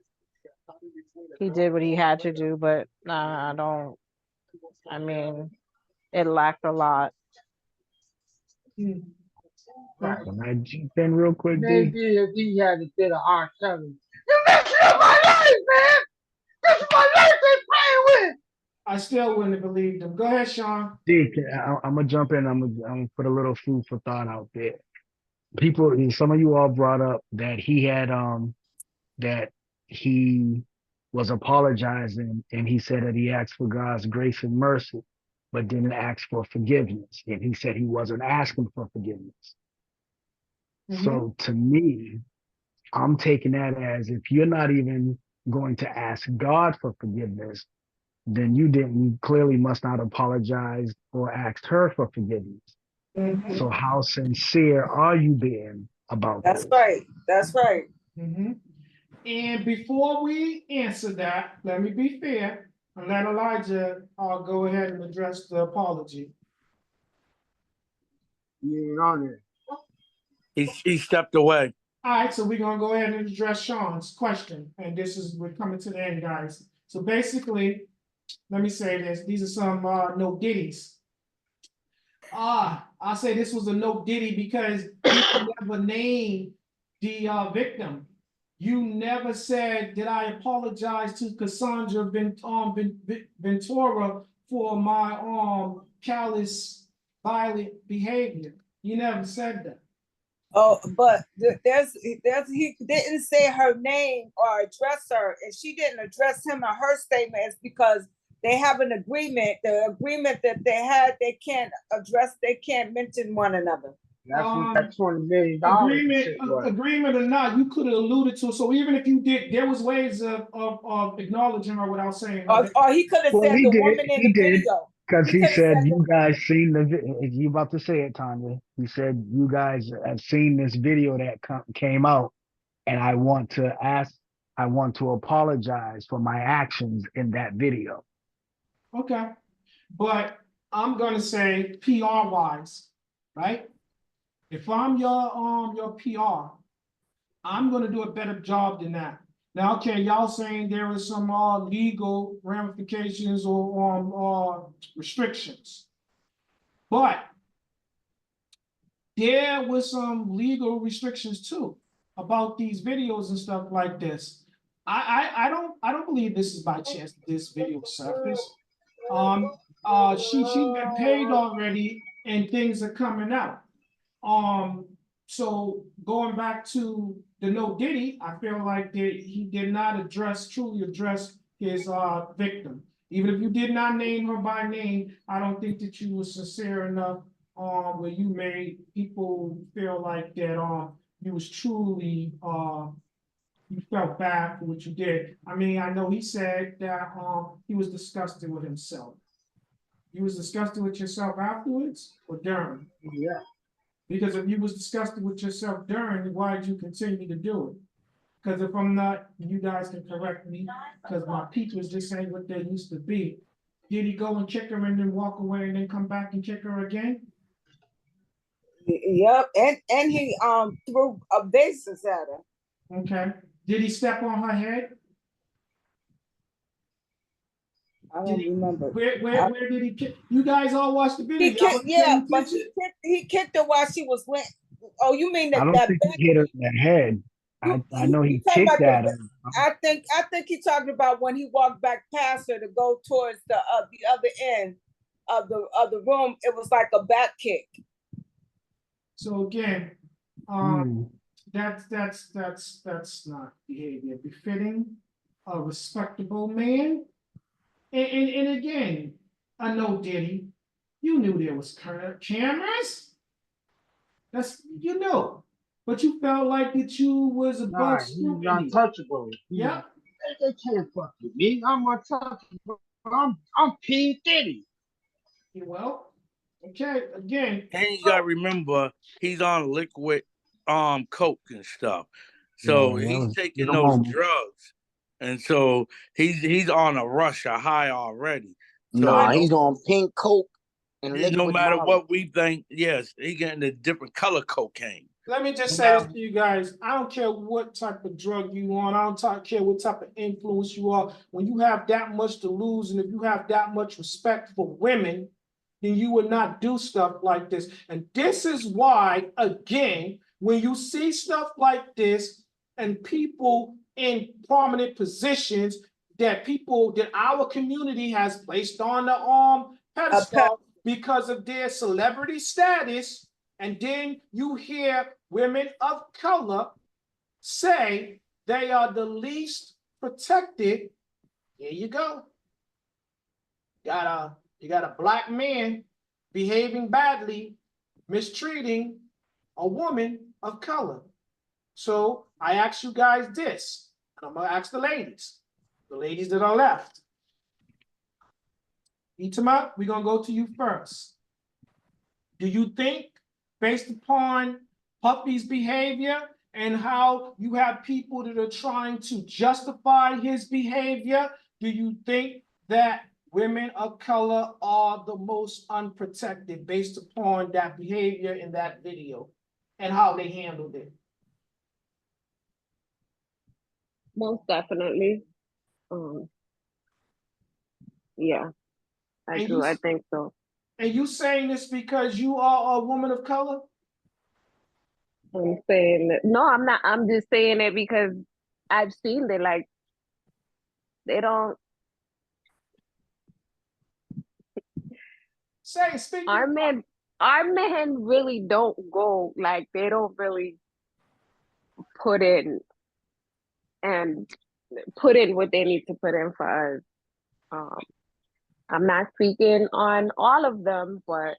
he did what he had to do, but I mean, it lacked a lot. Right. Can I jump in real quick, D? Maybe if he had a bit of R. Kelly. You messing up my life, man! This is my life they playing with! I still wouldn't have believed him. Go ahead, Sean. D, I'm gonna jump in. I'm gonna put a little food for thought out there. People, some of you all brought up that he had that he was apologizing and he said that he asked for God's grace and mercy, but didn't ask for forgiveness. And he said he wasn't asking for forgiveness. So to me, I'm taking that as if you're not even going to ask God for forgiveness, then you clearly must not apologize or ask her for forgiveness. So how sincere are you being about That's this? right. That's right. And before we answer that, let me be fair and let Elijah go ahead and address the apology. You ain't on it. He stepped away. All right, so we're gonna go ahead and address Sean's question, and we're coming to the end, guys. So basically, let me say this: these are some no diddies. I say this was a no diddy because you never named the victim. You never said, "Did I apologize to Cassandra Ventura for my callous, violent behavior?" You never said that. Oh, but he didn't say her name or address her, and she didn't address him in her statement. It's because they have an agreement. The agreement that they had, they can't mention one another. That's what that $20 million shit was. Agreement or not, you could have alluded to. So even if you did, there was ways of acknowledging her without saying her name. Or he could have Well, said he the did. woman in He the did. video. Because he could have said said you guys seen the you about to say it, Tanya. He said you guys have seen this video that came out, and I want to apologize for my actions in that video. Okay. But I'm gonna say PR wise, right? If I'm your PR, I'm gonna do a better job than that. Now, okay, y'all saying there is some legal ramifications or restrictions, but there was some legal restrictions too about these videos and stuff like this. I don't believe this is by chance that this video surfaced. She's been paid already and things are coming out. So going back to the No Diddy, I feel like that he did not truly address his victim. Even if you did not name her by name, I don't think that you were sincere enough where you made people feel like that you was truly you felt bad for what you did. I mean, I know he said that he was disgusted with himself. You was disgusted with yourself afterwards or during? Yeah. Because if you was disgusted with yourself during, why did you continue to do it? Because if I'm not, you guys can correct me, because my peeps was just saying what they used to be. Did he go and kick her and then walk away and then come back and kick her again? Yep, and he threw a bases at her. Okay. Did he step on her head? I don't remember. Where did he kick? You guys all watched the video. He kicked, but he kicked her while she was wet. Oh, you mean I that don't think he hit her in the head. I know he kicked at her. I think he's talking about when he walked back past her to go towards the other end of the room. It was like a back kick. So again, that's not behavior befitting a respectable man. And again, I know Diddy, you knew there was cameras. You know, but you felt like that you was above scrutiny. He's untouchable. Yeah. They can't fuck with me. I'm untouchable. I'm P. Diddy. Well, okay, again. And you gotta remember he's on liquid coke and stuff. So he's taking those drugs. And so he's on a rush, a high already. So He's on pink coke and liquid. No matter what we think, yes, he getting a different color cocaine. Let me just say this to you guys. I don't care what type of drug you on. I don't care what type of influence you are. When you have that much to lose and if you have that much respect for women, then you would not do stuff like this. And this is why, again, when you see stuff like this and people in prominent positions that our community has placed on the pedestal because of their celebrity status, and then you hear women of color say they are the least protected. Here you go. You got a black man behaving badly, mistreating a woman of color. So I ask you guys this, and I'm gonna ask the ladies that are left. Itama, we're gonna go to you first. Do you think, based upon Puffy's behavior and how you have people that are trying to justify his behavior, do you think that women of color are the most unprotected based upon that behavior in that video and how they handled it? Most definitely. Yeah, I do. I think so. And you saying this because you are a woman of color? I'm saying that. No, I'm not. I'm just saying it because I've seen that, like, they don't. Speak. Our men really don't go, like, they don't really put in what they need to put in for us. I'm not speaking on all of them, but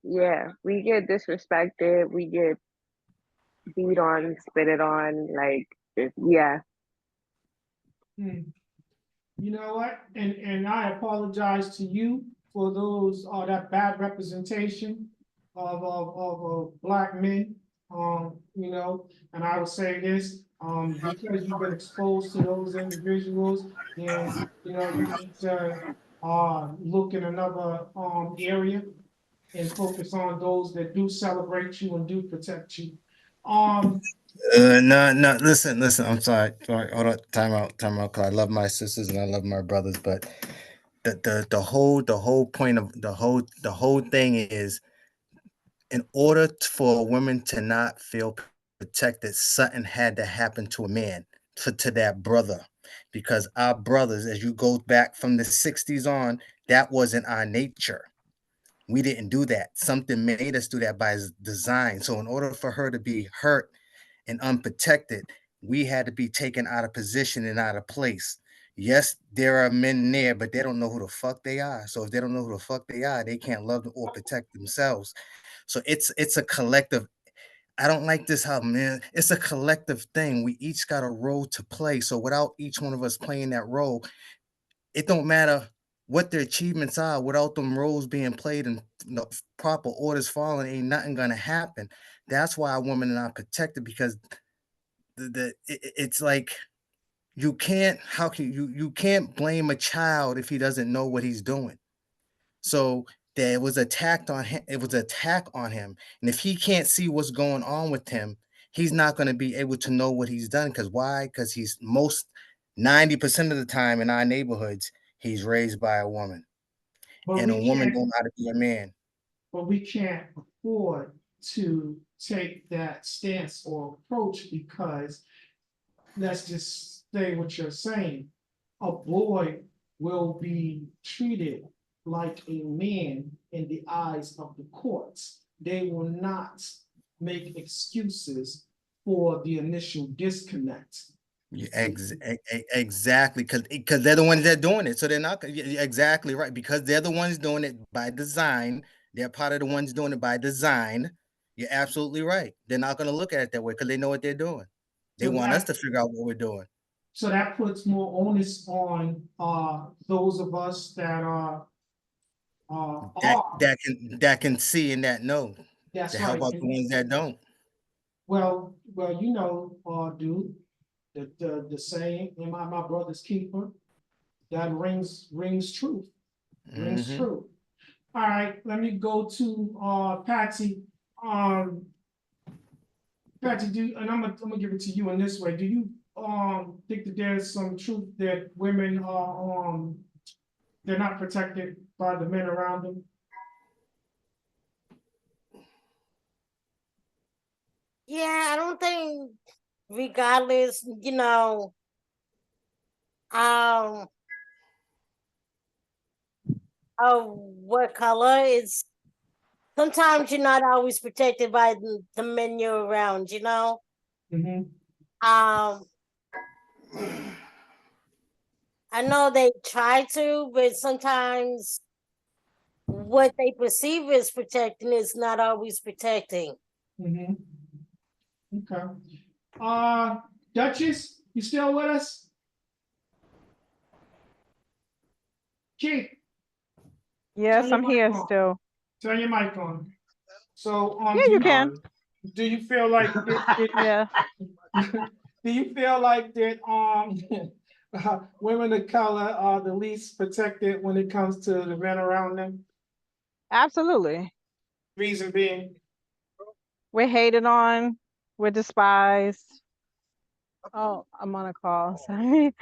Yeah, we get disrespected, we get beat on, spitted on, like, yeah. Hmm. You know what? And I apologize to you for those, that bad representation of black men. You know, and I will say this, because you've been exposed to those individuals, then, you know, you need to, look in another, area and focus on those that do celebrate you and do protect you. Um, No, no. Listen. I'm sorry. Hold on. Time out. 'Cause I love my sisters and I love my brothers, but the whole point of the whole thing is, in order for women to not feel protected, something had to happen to a man, to that brother, because our brothers, as you go back from the '60s on, that wasn't our nature. We didn't do that. Something made us do that by design. So in order for her to be hurt and unprotected, we had to be taken out of position and out of place. Yes, there are men there, but they don't know who the fuck they are. So if they don't know who the fuck they are, they can't love or protect themselves. So it's a collective. I don't like this how, man, it's a collective thing. We each got a role to play. So without each one of us playing that role, it don't matter what their achievements are. Without them roles being played and, proper orders following, ain't nothing gonna happen. That's why women are not protected, because it's like, you can't, how can you can't blame a child if he doesn't know what he's doing. So there was attacked on him. It was an attack on him, and if he can't see what's going on with him, he's not going to be able to know what he's done. Because why? Because he's most 90% of the time in our neighborhoods, he's raised by a woman, but and a we woman don't can't know how to be a man. but we can't afford to take that stance or approach, because let's just say what you're saying. A boy will be treated like a man in the eyes of the courts. They will not make excuses for the initial disconnect. Yeah, exactly, because they're the ones that are doing it, so they're not exactly right, because they're the ones doing it by design. They're part of the ones doing it by design. You're absolutely right. They're not going to look at it that way because they know what they're doing. They So want us that to figure out what we're doing. so that puts more onus on those of us that That are. that can see and that know That's to help right. out the ones that don't. Well, you know, dude, the saying, "Am I my brother's keeper?" That rings truth. Rings Hmm. true. All right, let me go to Patsy. Um, Patsy, and I'm gonna give it to you in this way. Do you think that there's some truth that women are they're not protected by the men around them? Yeah, I don't think, regardless, um, of what color, it's sometimes you're not always protected by the men you're around, Mm-hmm. I know they try to, but sometimes what they perceive as protecting is not always protecting. Mm-hmm. Okay. Duchess, you still with us? Keith, Yes, turn your I'm mic here on. still. Turn your mic on. So, Yeah, you can. do you feel like Yeah, do you feel like that women of color are the least protected when it comes to the men around them? absolutely. Reason being, We're hated on. We're despised. Oh, I'm on a call. Sorry.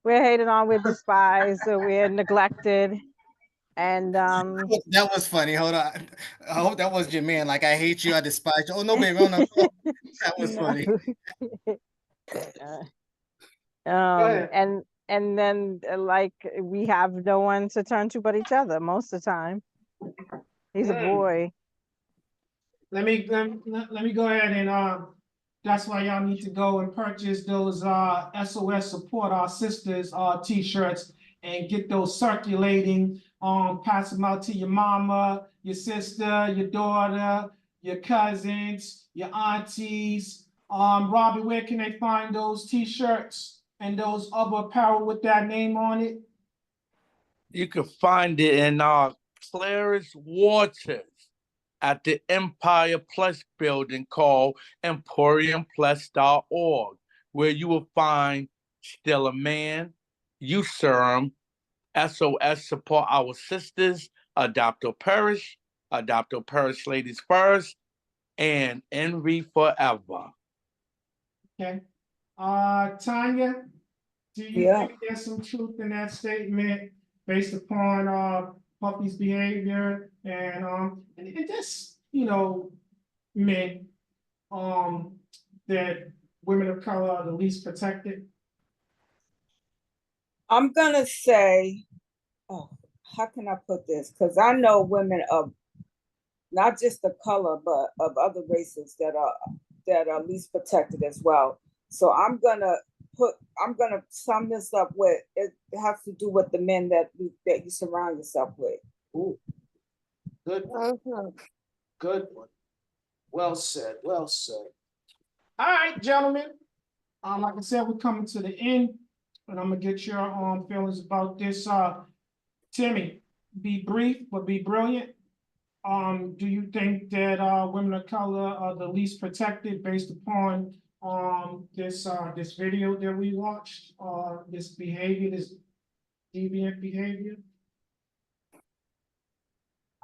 We're hated on. We're despised. We're neglected. And That was funny. Hold on. I hope that was your man. Like, I hate you. I despise you. Oh no, baby. Oh no. That was no. funny. go ahead. And then like we have no one to turn to but each other most of the time. He's a boy. Let me go ahead and that's why y'all need to go and purchase those SOS support our sisters t-shirts and get those circulating pass them out to your mama, your sister, your daughter, your cousins, your aunties. Robbie, where can they find those t-shirts and those other apparel with that name on it? You can find it in Claris Waters at the Empire Plus building called EmporiumPlus.org, where you will find Still a Man, S.A.M, SOS Support Our Sisters, Adopt or Perish Ladies First, and Envy Forever. Okay. Tanya, do you Yeah. think there's some truth in that statement based upon Puffy's behavior and just, men that women of color are the least protected? I'm gonna say, oh, how can I put this? Because I know women of not just the color, but of other races that are least protected as well. So I'm gonna sum this up with it has to do with the men that you surround yourself with. Ooh, good one. Good one. Well said. Well said. All right, gentlemen. Like I said, we're coming to the end, and I'm gonna get your feelings about this. Timmy, be brief but be brilliant. Do you think that women of color are the least protected based upon this video that we watched, this behavior, this deviant behavior?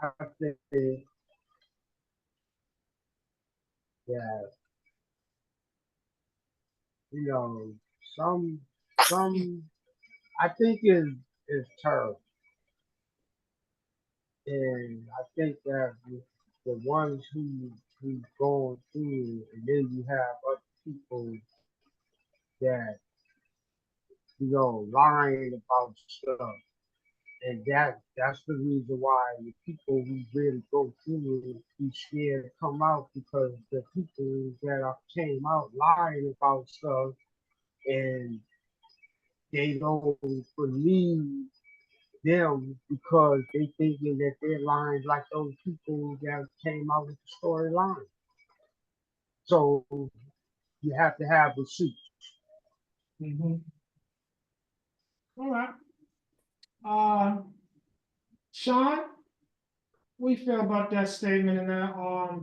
I think that, some I think is terrible. And I think that the ones who going through, and then you have other people that lying about stuff, and that's the reason why the people who really go through it be scared to come out, because the people that came out lying about stuff, and they don't believe them because they thinking that they're lying like those people that came out with the storyline. So you have to have receipts. Mm-hmm. All right. Sean, what do you feel about that statement? And that,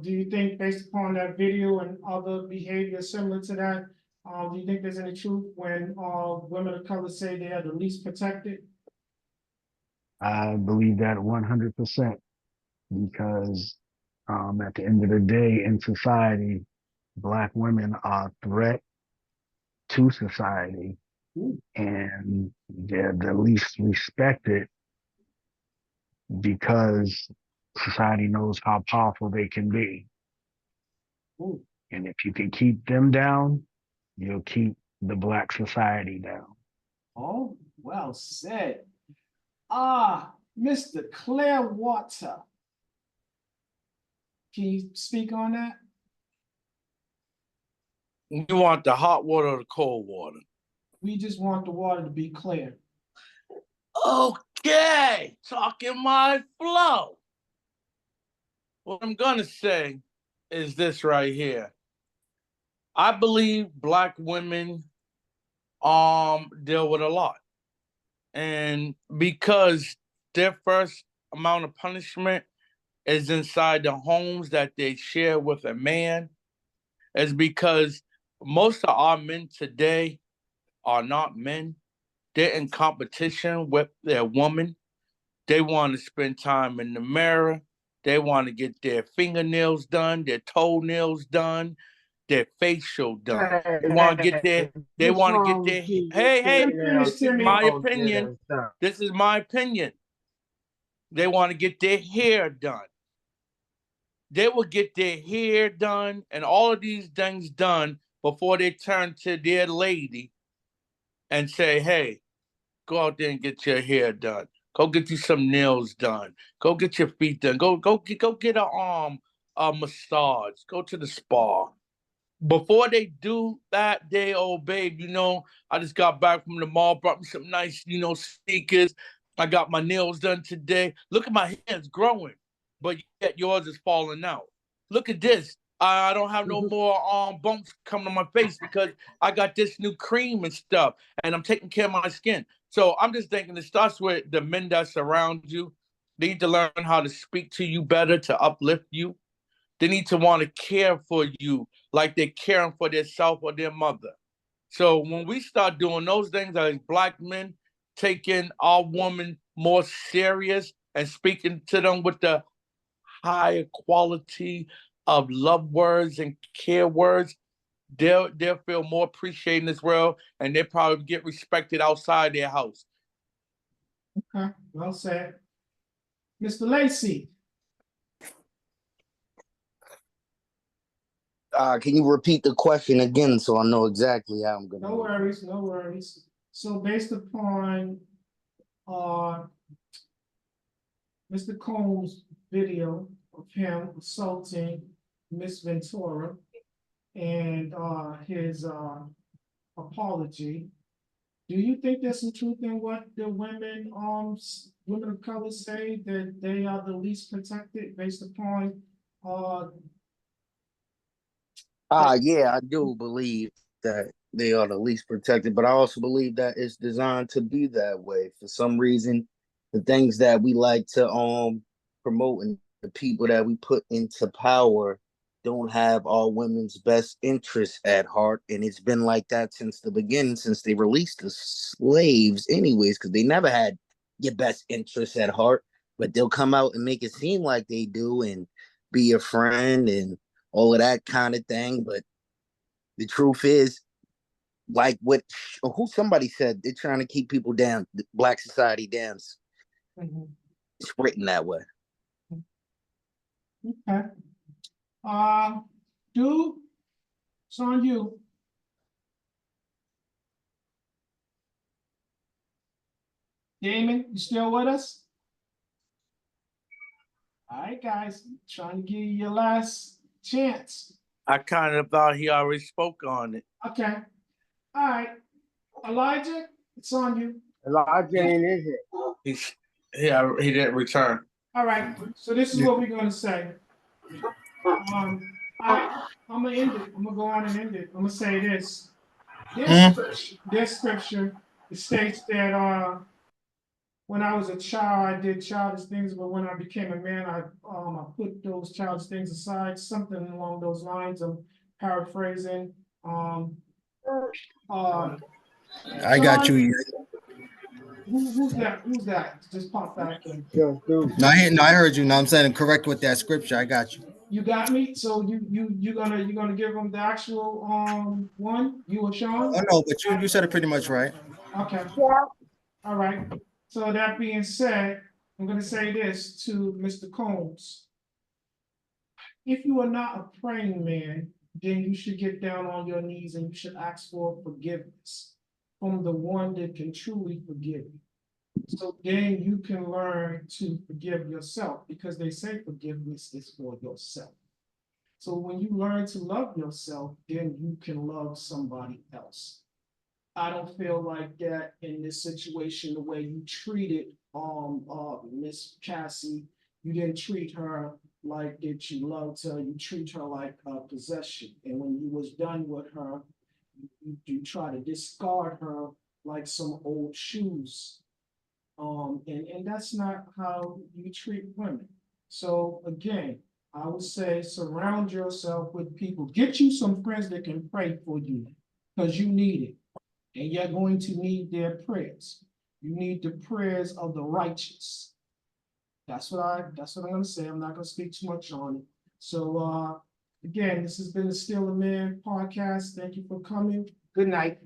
do you think, based upon that video and other behavior similar to that, do you think there's any truth when women of color say they are the least protected? I believe that 100% because at the end of the day, in society, Black women are a threat to society, and they're the least respected because society knows how powerful they can be. Ooh. And if you can keep them down, you'll keep the Black society down. Oh, well said. Mr. Clearwater, can you speak on that? You want the hot water or the cold water? We just want the water to be clear. Okay, talking my flow. What I'm gonna say is this right here. I believe Black women deal with a lot. And because their first amount of punishment is inside the homes that they share with a man, is because most of our men today are not men. They're in competition with their woman. They want to spend time in the mirror. They want to get their fingernails done, their toenails done, their facial done. They want to get their, they What's want to get wrong their, with you? hey, Finish, this is Timmy. my opinion. This is my opinion. They want to get their hair done. They will get their hair done and all of these things done before they turn to their lady and say, hey, go out there and get your hair done. Go get you some nails done. Go get your feet done. Go get a massage. Go to the spa. Before they do that, they, oh babe, I just got back from the mall, brought me some nice, sneakers. I got my nails done today. Look at my hands growing, but yet yours is falling out. Look at this. I don't have no more bumps coming on my face because I got this new cream and stuff, and I'm taking care of my skin. So I'm just thinking it starts with the men that surround you. They need to learn how to speak to you better, to uplift you. They need to want to care for you like they're caring for themselves or their mother. So when we start doing those things as Black men, taking our woman more serious and speaking to them with the higher quality of love words and care words, they'll feel more appreciated in this world, and they probably get respected outside their house. Okay, well said. Mr. Lacey. Can you repeat the question again so I know exactly how I'm gonna? No worries, no worries. So based upon Mr. Combs' video of him assaulting Miss Ventura and his apology, do you think there's some truth in what the women women of color say, that they are the least protected based upon Yeah, I do believe that they are the least protected, but I also believe that it's designed to be that way. For some reason, the things that we like to promote and the people that we put into power don't have all women's best interests at heart. And it's been like that since the beginning, since they released the slaves, anyways, because they never had your best interests at heart, but they'll come out and make it seem like they do and be your friend and all of that kind of thing. But the truth is, like what who somebody said, they're trying to keep people down, Black society down. It's written that way. Okay. Dude, it's on you. Damon, you still with us? All right, guys, trying to give you your last chance. I kind of thought he already spoke on it. Okay. All right. Elijah, it's on you. Elijah ain't in here. He didn't return. All right. So this is what we're gonna say. I'm gonna end it. I'm gonna go on and end it. I'm gonna say this. This scripture, it states that when I was a child, I did childish things, but when I became a man, I put those childish things aside. Something along those lines. I'm paraphrasing. I got you. Who's that? Who's that? Just pop back in. No, I heard you. No, I'm saying correct with that scripture. I got you. You got me. So you're gonna give them the actual one. You or Sean? Oh no, but you said it pretty much right. Okay. Yeah. All right. So that being said, I'm gonna say this to Mr. Combs. If you are not a praying man, then you should get down on your knees and you should ask for forgiveness from the one that can truly forgive you. So then you can learn to forgive yourself, because they say forgiveness is for yourself. So when you learn to love yourself, then you can love somebody else. I don't feel like that in this situation, the way you treated Miss Cassie. You didn't treat her like that you loved her. You treat her like a possession. And when you was done with her, you try to discard her like some old shoes. And that's not how you treat women. So again, I would say surround yourself with people. Get you some friends that can pray for you, because you need it. And you're going to need their prayers. You need the prayers of the righteous. That's what I'm gonna say. I'm not gonna speak too much on it. So again, this has been the Still a Man podcast. Thank you for coming. Good night.